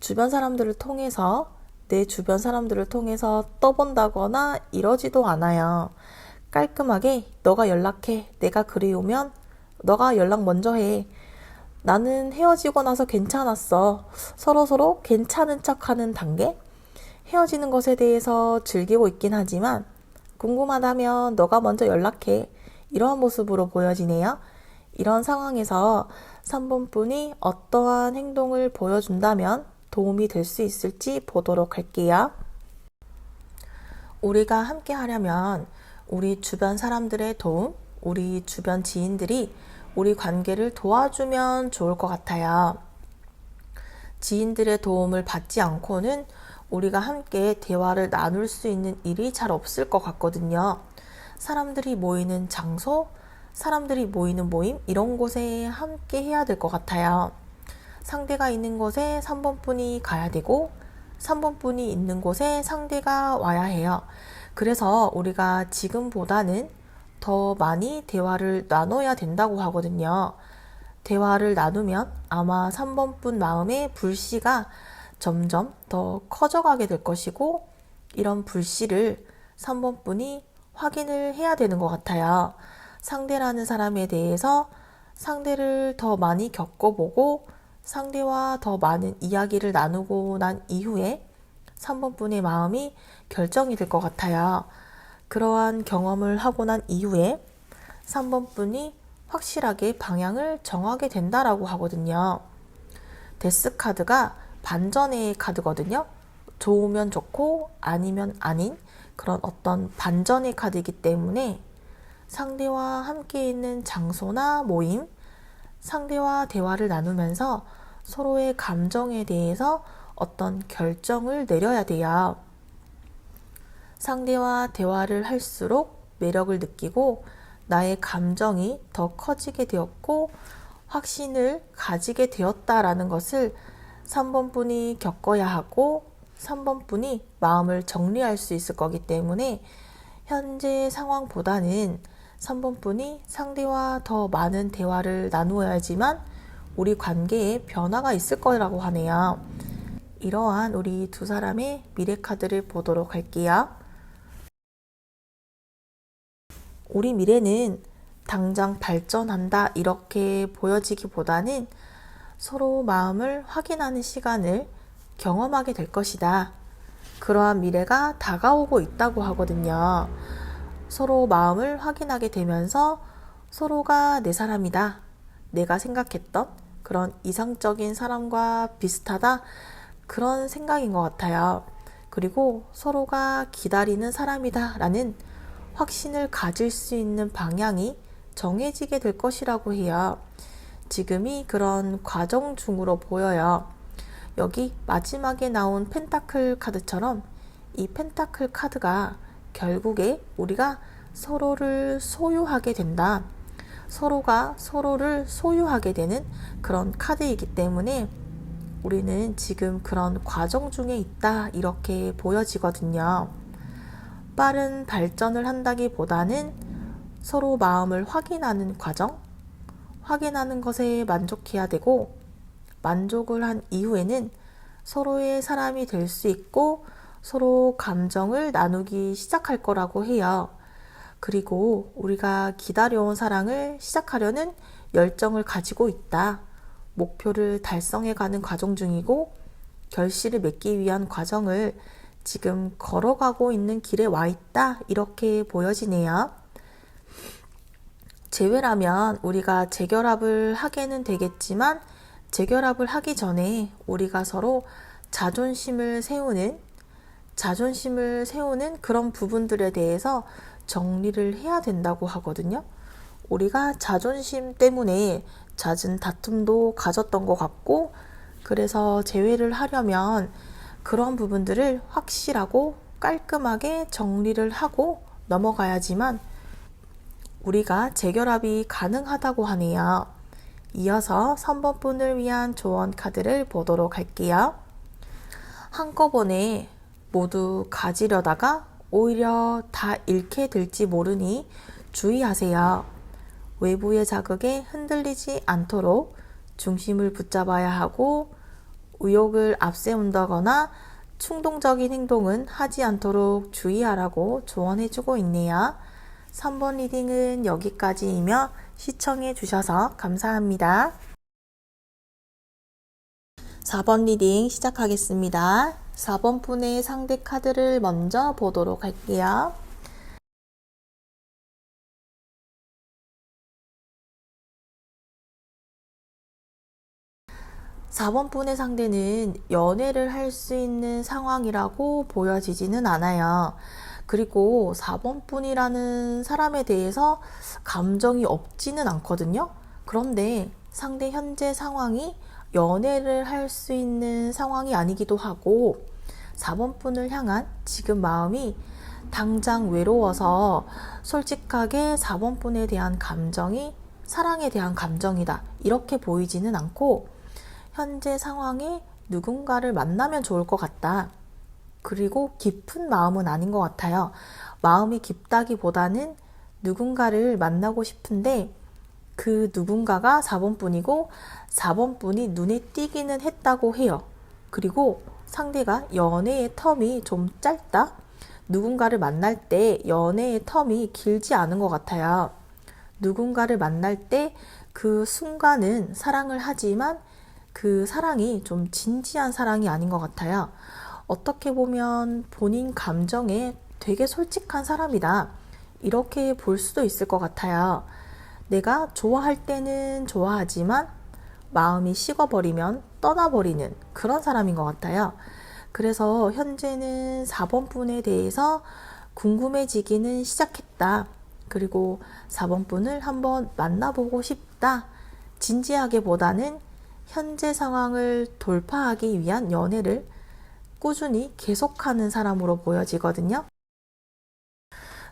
주변 사람들을 통해서 내 주변 사람들을 통해서 떠본다거나 이러지도 않아요. 깔끔하게 너가 연락해. 내가 그리우면 너가 연락 먼저 해. 나는 헤어지고 나서 괜찮았어. 서로서로 괜찮은 척하는 단계? 헤어지는 것에 대해서 즐기고 있긴 하지만 궁금하다면 너가 먼저 연락해. 이러한 모습으로 보여지네요. 이런 상황에서 3번 분이 어떠한 행동을 보여준다면 도움이 될 수 있을지 보도록 할게요. 우리가 함께 하려면 우리 주변 사람들의 도움, 우리 주변 지인들이 우리 관계를 도와주면 좋을 것 같아요. 지인들의 도움을 받지 않고는 우리가 함께 대화를 나눌 수 있는 일이 잘 없을 것 같거든요. 사람들이 모이는 장소, 사람들이 모이는 모임, 이런 곳에 함께 해야 될 것 같아요. 상대가 있는 곳에 3번 분이 가야 되고 3번 분이 있는 곳에 상대가 와야 해요. 그래서 우리가 지금보다는 더 많이 대화를 나눠야 된다고 하거든요. 대화를 나누면 아마 3번 분 마음의 불씨가 점점 더 커져가게 될 것이고 이런 불씨를 3번 분이 확인을 해야 되는 것 같아요. 상대라는 사람에 대해서 상대를 더 많이 겪어보고 상대와 더 많은 이야기를 나누고 난 이후에 3번 분의 마음이 결정이 될 것 같아요. 그러한 경험을 하고 난 이후에 3번 분이 확실하게 방향을 정하게 된다라고 하거든요. 데스 카드가 반전의 카드거든요. 좋으면 좋고 아니면 아닌 그런 어떤 반전의 카드이기 때문에 상대와 함께 있는 장소나 모임, 상대와 대화를 나누면서 서로의 감정에 대해서 어떤 결정을 내려야 돼요. 상대와 대화를 할수록 매력을 느끼고 나의 감정이 더 커지게 되었고 확신을 가지게 되었다라는 것을 3번 분이 겪어야 하고 3번 분이 마음을 정리할 수 있을 거기 때문에 현재 상황보다는 3번 분이 상대와 더 많은 대화를 나누어야지만 우리 관계에 변화가 있을 거라고 하네요. 이러한 우리 두 사람의 미래 카드를 보도록 할게요. 우리 미래는 당장 발전한다 이렇게 보여지기보다는 서로 마음을 확인하는 시간을 경험하게 될 것이다. 그러한 미래가 다가오고 있다고 하거든요. 서로 마음을 확인하게 되면서 서로가 내 사람이다. 내가 생각했던 그런 이상적인 사람과 비슷하다. 그런 생각인 것 같아요. 그리고 서로가 기다리는 사람이다 라는 확신을 가질 수 있는 방향이 정해지게 될 것이라고 해요. 지금이 그런 과정 중으로 보여요. 여기 마지막에 나온 펜타클 카드처럼 이 펜타클 카드가 결국에 우리가 서로를 소유하게 된다. 서로가 서로를 소유하게 되는 그런 카드이기 때문에 우리는 지금 그런 과정 중에 있다 이렇게 보여지거든요. 빠른 발전을 한다기보다는 서로 마음을 확인하는 과정, 확인하는 것에 만족해야 되고 만족을 한 이후에는 서로의 사람이 될 수 있고 서로 감정을 나누기 시작할 거라고 해요. 그리고 우리가 기다려온 사랑을 시작하려는 열정을 가지고 있다. 목표를 달성해가는 과정 중이고 결실을 맺기 위한 과정을 지금 걸어가고 있는 길에 와 있다. 이렇게 보여지네요. 재회라면 우리가 재결합을 하게는 되겠지만 재결합을 하기 전에 우리가 서로 자존심을 세우는 그런 부분들에 대해서 정리를 해야 된다고 하거든요. 우리가 자존심 때문에 잦은 다툼도 가졌던 것 같고 그래서 재회를 하려면 그런 부분들을 확실하고 깔끔하게 정리를 하고 넘어가야지만 우리가 재결합이 가능하다고 하네요. 이어서 3번 분을 위한 조언 카드를 보도록 할게요. 한꺼번에 모두 가지려다가 오히려 다 잃게 될지 모르니 주의하세요. 외부의 자극에 흔들리지 않도록 중심을 붙잡아야 하고 의욕을 앞세운다거나 충동적인 행동은 하지 않도록 주의하라고 조언해주고 있네요. 3번 리딩은 여기까지이며 시청해 주셔서 감사합니다. 4번 리딩 시작하겠습니다. 4번 분의 상대 카드를 먼저 보도록 할게요. (4번) 분의 상대는 연애를 할 수 있는 상황이라고 보여지지는 않아요. 그리고 4번 분이라는 사람에 대해서 감정이 없지는 않거든요. 그런데 상대 현재 상황이 연애를 할 수 있는 상황이 아니기도 하고 4번 분을 향한 지금 마음이 당장 외로워서 솔직하게 4번 분에 대한 감정이 사랑에 대한 감정이다 이렇게 보이지는 않고 현재 상황에 누군가를 만나면 좋을 것 같다. 그리고 깊은 마음은 아닌 것 같아요. 마음이 깊다기보다는 누군가를 만나고 싶은데 그 누군가가 4번 분이고 4번 분이 눈에 띄기는 했다고 해요. 그리고 상대가 연애의 텀이 좀 짧다? 누군가를 만날 때 연애의 텀이 길지 않은 것 같아요. 누군가를 만날 때 그 순간은 사랑을 하지만 그 사랑이 좀 진지한 사랑이 아닌 것 같아요. 어떻게 보면 본인 감정에 되게 솔직한 사람이다. 이렇게 볼 수도 있을 것 같아요. 내가 좋아할 때는 좋아하지만 마음이 식어버리면 떠나버리는 그런 사람인 것 같아요. 그래서 현재는 4번 분에 대해서 궁금해지기는 시작했다. 그리고 4번 분을 한번 만나보고 싶다. 진지하게보다는 현재 상황을 돌파하기 위한 연애를 꾸준히 계속하는 사람으로 보여지거든요.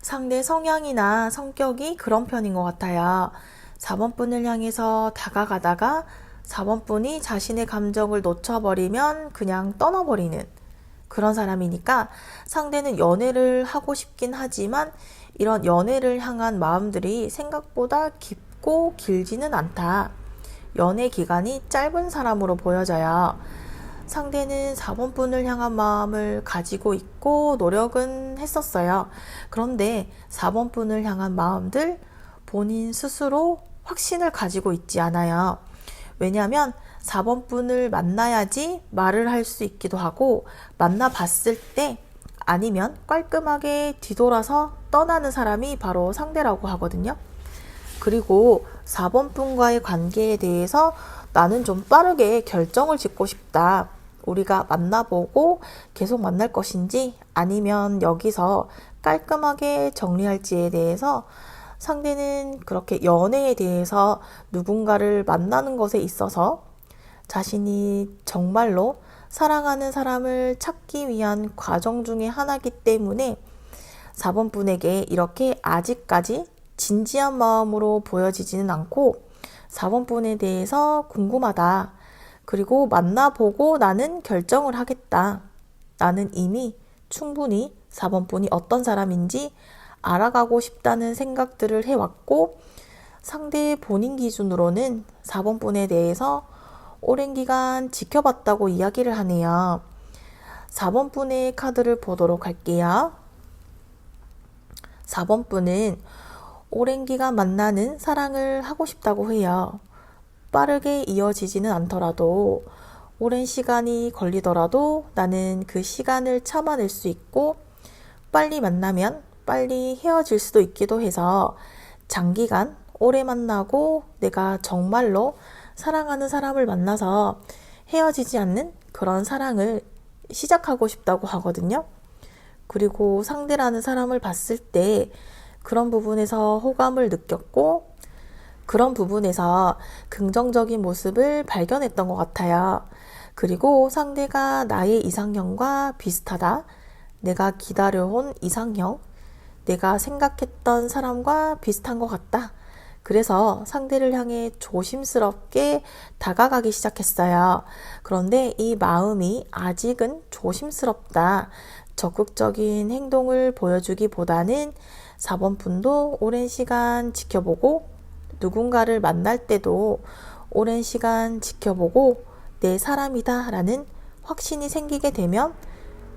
상대 성향이나 성격이 그런 편인 것 같아요. 4번 분을 향해서 다가가다가 4번 분이 자신의 감정을 놓쳐버리면 그냥 떠나버리는 그런 사람이니까 상대는 연애를 하고 싶긴 하지만 이런 연애를 향한 마음들이 생각보다 깊고 길지는 않다. 연애 기간이 짧은 사람으로 보여져요. 상대는 4번 분을 향한 마음을 가지고 있고 노력은 했었어요. 그런데 4번 분을 향한 마음들 본인 스스로 확신을 가지고 있지 않아요. 왜냐하면 4번 분을 만나야지 말을 할 수 있기도 하고 만나봤을 때 아니면 깔끔하게 뒤돌아서 떠나는 사람이 바로 상대라고 하거든요. 그리고 4번 분과의 관계에 대해서 나는 좀 빠르게 결정을 짓고 싶다. 우리가 만나보고 계속 만날 것인지 아니면 여기서 깔끔하게 정리할지에 대해서 상대는 그렇게 연애에 대해서 누군가를 만나는 것에 있어서 자신이 정말로 사랑하는 사람을 찾기 위한 과정 중에 하나이기 때문에 4번 분에게 이렇게 아직까지 진지한 마음으로 보여지지는 않고 4번 분에 대해서 궁금하다. 그리고 만나보고 나는 결정을 하겠다. 나는 이미 충분히 4번 분이 어떤 사람인지 알아가고 싶다는 생각들을 해왔고 상대 본인 기준으로는 4번 분에 대해서 오랜 기간 지켜봤다고 이야기를 하네요. 4번 분의 카드를 보도록 할게요. 4번 분은 오랜 기간 만나는 사랑을 하고 싶다고 해요. 빠르게 이어지지는 않더라도 오랜 시간이 걸리더라도 나는 그 시간을 참아낼 수 있고 빨리 만나면 빨리 헤어질 수도 있기도 해서 장기간 오래 만나고 내가 정말로 사랑하는 사람을 만나서 헤어지지 않는 그런 사랑을 시작하고 싶다고 하거든요. 그리고 상대라는 사람을 봤을 때 그런 부분에서 호감을 느꼈고 그런 부분에서 긍정적인 모습을 발견했던 것 같아요. 그리고 상대가 나의 이상형과 비슷하다. 내가 기다려온 이상형, 내가 생각했던 사람과 비슷한 것 같다. 그래서 상대를 향해 조심스럽게 다가가기 시작했어요. 그런데 이 마음이 아직은 조심스럽다. 적극적인 행동을 보여주기보다는 4번 분도 오랜 시간 지켜보고 누군가를 만날 때도 오랜 시간 지켜보고 내 사람이다 라는 확신이 생기게 되면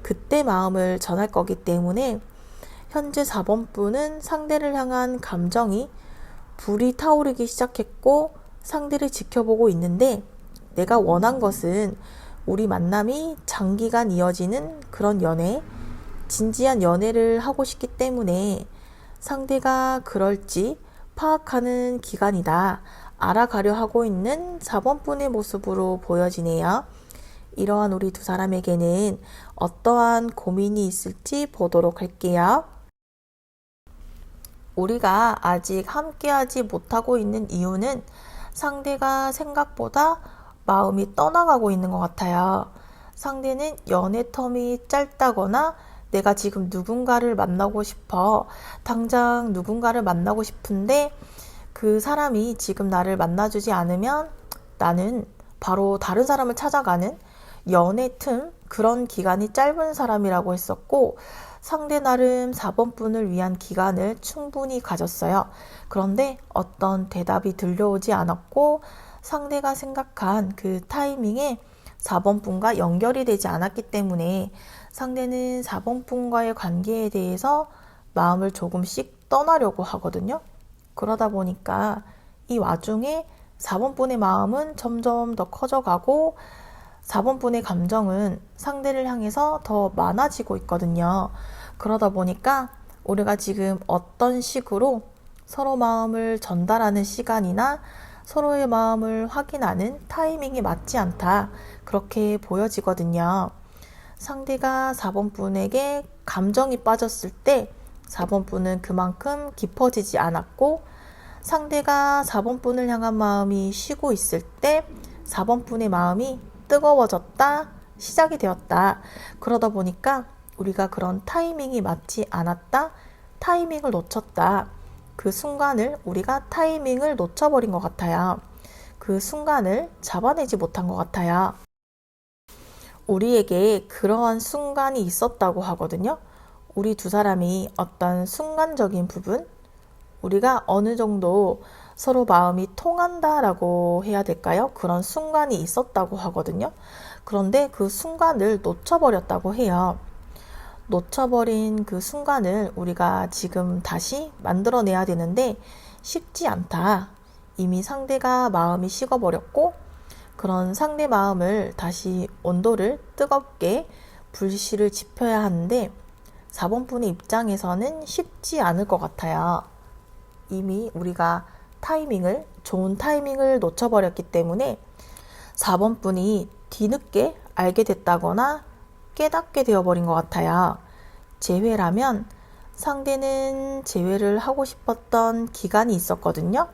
그때 마음을 전할 거기 때문에 현재 4번 분은 상대를 향한 감정이 불이 타오르기 시작했고 상대를 지켜보고 있는데 내가 원한 것은 우리 만남이 장기간 이어지는 그런 연애, 진지한 연애를 하고 싶기 때문에 상대가 그럴지 파악하는 기간이다. 알아가려 하고 있는 4번 분의 모습으로 보여지네요. 이러한 우리 두 사람에게는 어떠한 고민이 있을지 보도록 할게요. 우리가 아직 함께하지 못하고 있는 이유는 상대가 생각보다 마음이 떠나가고 있는 것 같아요. 상대는 연애 텀이 짧다거나 내가 지금 누군가를 만나고 싶어. 당장 누군가를 만나고 싶은데 그 사람이 지금 나를 만나주지 않으면 나는 바로 다른 사람을 찾아가는 연애 틈, 그런 기간이 짧은 사람이라고 했었고 상대 나름 4번 분을 위한 기간을 충분히 가졌어요. 그런데 어떤 대답이 들려오지 않았고 상대가 생각한 그 타이밍에 4번 분과 연결이 되지 않았기 때문에 상대는 4번 분과의 관계에 대해서 마음을 조금씩 떠나려고 하거든요. 그러다 보니까 이 와중에 4번 분의 마음은 점점 더 커져가고 4번 분의 감정은 상대를 향해서 더 많아지고 있거든요. 그러다 보니까 우리가 지금 어떤 식으로 서로 마음을 전달하는 시간이나 서로의 마음을 확인하는 타이밍이 맞지 않다. 그렇게 보여지거든요. 상대가 4번 분에게 감정이 빠졌을 때 4번 분은 그만큼 깊어지지 않았고, 상대가 4번 분을 향한 마음이 쉬고 있을 때 4번 분의 마음이 뜨거워졌다, 시작이 되었다. 그러다 보니까 우리가 그런 타이밍이 맞지 않았다, 타이밍을 놓쳤다. 그 순간을 우리가 타이밍을 놓쳐버린 것 같아요. 그 순간을 잡아내지 못한 것 같아요. 우리에게 그러한 순간이 있었다고 하거든요. 우리 두 사람이 어떤 순간적인 부분, 우리가 어느 정도 서로 마음이 통한다라고 해야 될까요? 그런 순간이 있었다고 하거든요. 그런데 그 순간을 놓쳐버렸다고 해요. 놓쳐버린 그 순간을 우리가 지금 다시 만들어내야 되는데 쉽지 않다. 이미 상대가 마음이 식어버렸고, 그런 상대 마음을 다시 온도를 뜨겁게 불씨를 지펴야 하는데 4번 분의 입장에서는 쉽지 않을 것 같아요. 이미 우리가 좋은 타이밍을 놓쳐버렸기 때문에 4번 분이 뒤늦게 알게 됐다거나 깨닫게 되어버린 것 같아요. 재회라면 상대는 재회를 하고 싶었던 기간이 있었거든요.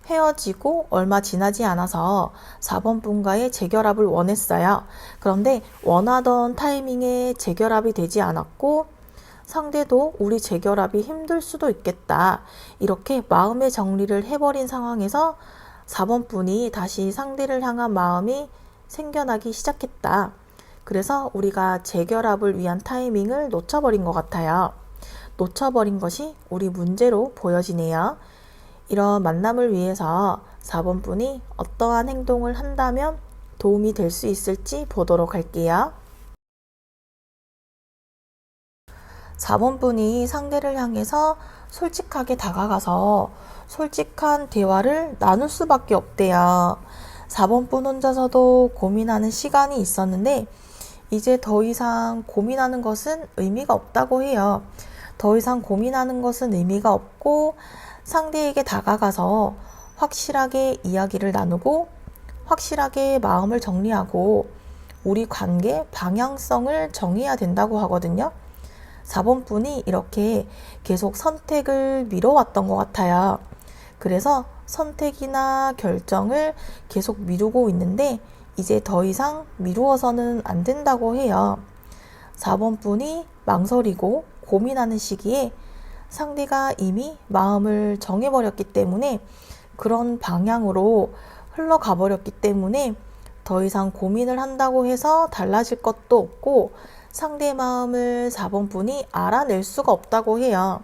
헤어지고 얼마 지나지 않아서 4번 분과의 재결합을 원했어요. 그런데 원하던 타이밍에 재결합이 되지 않았고, 상대도 우리 재결합이 힘들 수도 있겠다, 이렇게 마음의 정리를 해버린 상황에서 4번 분이 다시 상대를 향한 마음이 생겨나기 시작했다. 그래서 우리가 재결합을 위한 타이밍을 놓쳐버린 것 같아요. 놓쳐버린 것이 우리 문제로 보여지네요. 이런 만남을 위해서 4번 분이 어떠한 행동을 한다면 도움이 될 수 있을지 보도록 할게요. 4번 분이 상대를 향해서 솔직하게 다가가서 솔직한 대화를 나눌 수밖에 없대요. 4번 분 혼자서도 고민하는 시간이 있었는데 이제 더 이상 고민하는 것은 의미가 없다고 해요. 더 이상 고민하는 것은 의미가 없고, 상대에게 다가가서 확실하게 이야기를 나누고 확실하게 마음을 정리하고 우리 관계 방향성을 정해야 된다고 하거든요. 4번 분이 이렇게 계속 선택을 미뤄왔던 것 같아요. 그래서 선택이나 결정을 계속 미루고 있는데 이제 더 이상 미루어서는 안 된다고 해요. 4번 분이 망설이고 고민하는 시기에 상대가 이미 마음을 정해버렸기 때문에, 그런 방향으로 흘러가 버렸기 때문에 더 이상 고민을 한다고 해서 달라질 것도 없고, 상대의 마음을 4번 분이 알아낼 수가 없다고 해요.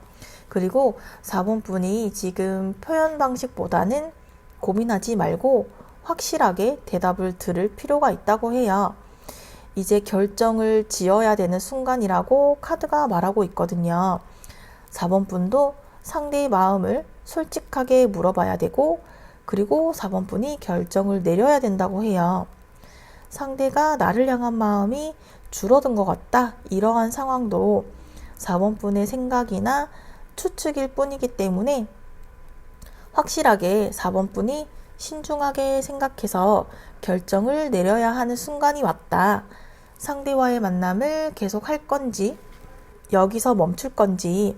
그리고 4번 분이 지금 표현 방식보다는 고민하지 말고 확실하게 대답을 들을 필요가 있다고 해요. 이제 결정을 지어야 되는 순간이라고 카드가 말하고 있거든요. 4번 분도 상대의 마음을 솔직하게 물어봐야 되고, 그리고 4번 분이 결정을 내려야 된다고 해요. 상대가 나를 향한 마음이 줄어든 것 같다, 이러한 상황도 4번 분의 생각이나 추측일 뿐이기 때문에 확실하게 4번 분이 신중하게 생각해서 결정을 내려야 하는 순간이 왔다. 상대와의 만남을 계속 할 건지 여기서 멈출 건지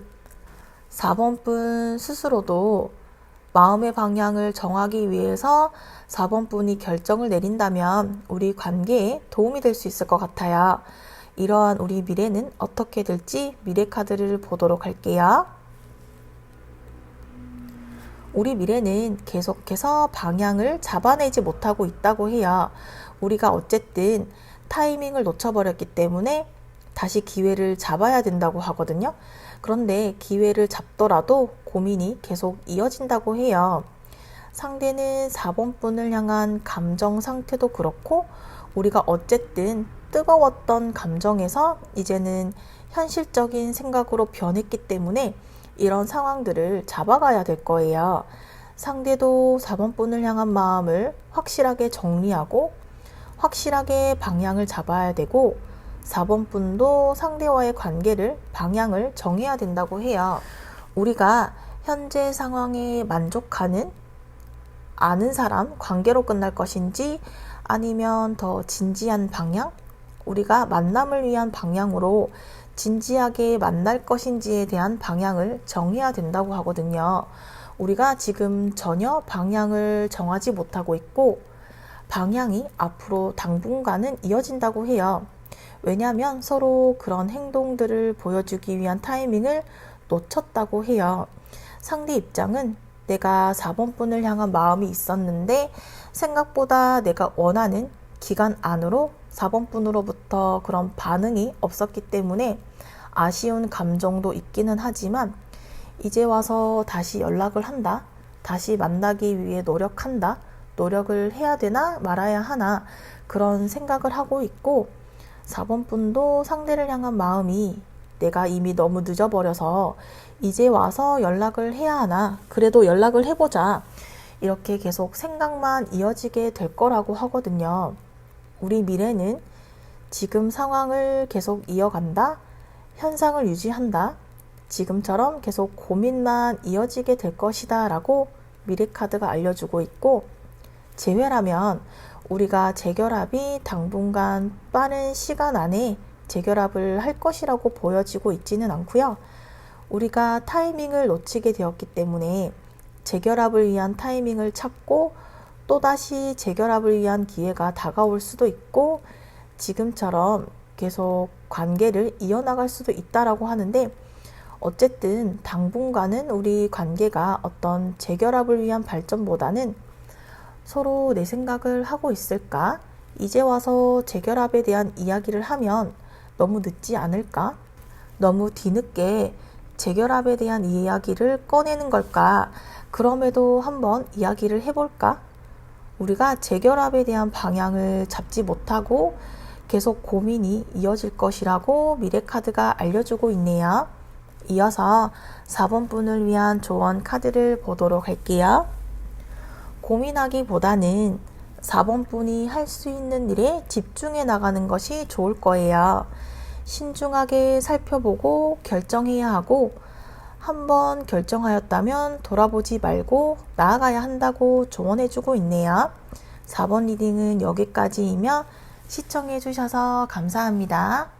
4번 분 스스로도 마음의 방향을 정하기 위해서 4번 분이 결정을 내린다면 우리 관계에 도움이 될 수 있을 것 같아요. 이러한 우리 미래는 어떻게 될지 미래 카드를 보도록 할게요. 우리 미래는 계속해서 방향을 잡아내지 못하고 있다고 해요. 우리가 어쨌든 타이밍을 놓쳐버렸기 때문에 다시 기회를 잡아야 된다고 하거든요. 그런데 기회를 잡더라도 고민이 계속 이어진다고 해요. 상대는 4번 분을 향한 감정 상태도 그렇고, 우리가 어쨌든 뜨거웠던 감정에서 이제는 현실적인 생각으로 변했기 때문에 이런 상황들을 잡아가야 될 거예요. 상대도 4번 분을 향한 마음을 확실하게 정리하고 확실하게 방향을 잡아야 되고 4번 분도 상대와의 관계를 방향을 정해야 된다고 해요. 우리가 현재 상황에 만족하는 아는 사람 관계로 끝날 것인지 아니면 더 진지한 방향, 우리가 만남을 위한 방향으로 진지하게 만날 것인지에 대한 방향을 정해야 된다고 하거든요. 우리가 지금 전혀 방향을 정하지 못하고 있고 방향이 앞으로 당분간은 이어진다고 해요. 왜냐하면 서로 그런 행동들을 보여주기 위한 타이밍을 놓쳤다고 해요. 상대 입장은 내가 4번 분을 향한 마음이 있었는데 생각보다 내가 원하는 기간 안으로 4번 분으로부터 그런 반응이 없었기 때문에 아쉬운 감정도 있기는 하지만 이제 와서 다시 연락을 한다, 다시 만나기 위해 노력한다, 노력을 해야 되나 말아야 하나 그런 생각을 하고 있고 4번 분도 상대를 향한 마음이 내가 이미 너무 늦어버려서 이제 와서 연락을 해야 하나, 그래도 연락을 해보자, 이렇게 계속 생각만 이어지게 될 거라고 하거든요. 우리 미래는 지금 상황을 계속 이어간다, 현상을 유지한다, 지금처럼 계속 고민만 이어지게 될 것이다 라고 미래카드가 알려주고 있고, 재회라면 우리가 재결합이 당분간 빠른 시간 안에 재결합을 할 것이라고 보여지고 있지는 않고요. 우리가 타이밍을 놓치게 되었기 때문에 재결합을 위한 타이밍을 찾고 또다시 재결합을 위한 기회가 다가올 수도 있고 지금처럼 계속 관계를 이어나갈 수도 있다라고 하는데 어쨌든 당분간은 우리 관계가 어떤 재결합을 위한 발전보다는 서로 내 생각을 하고 있을까? 이제 와서 재결합에 대한 이야기를 하면 너무 늦지 않을까? 너무 뒤늦게 재결합에 대한 이야기를 꺼내는 걸까? 그럼에도 한번 이야기를 해볼까? 우리가 재결합에 대한 방향을 잡지 못하고 계속 고민이 이어질 것이라고 미래카드가 알려주고 있네요. 이어서 4번 분을 위한 조언 카드를 보도록 할게요. 고민하기보다는 4번 분이 할 수 있는 일에 집중해 나가는 것이 좋을 거예요. 신중하게 살펴보고 결정해야 하고 한번 결정하였다면 돌아보지 말고 나아가야 한다고 조언해주고 있네요. 4번 리딩은 여기까지이며 시청해 주셔서 감사합니다.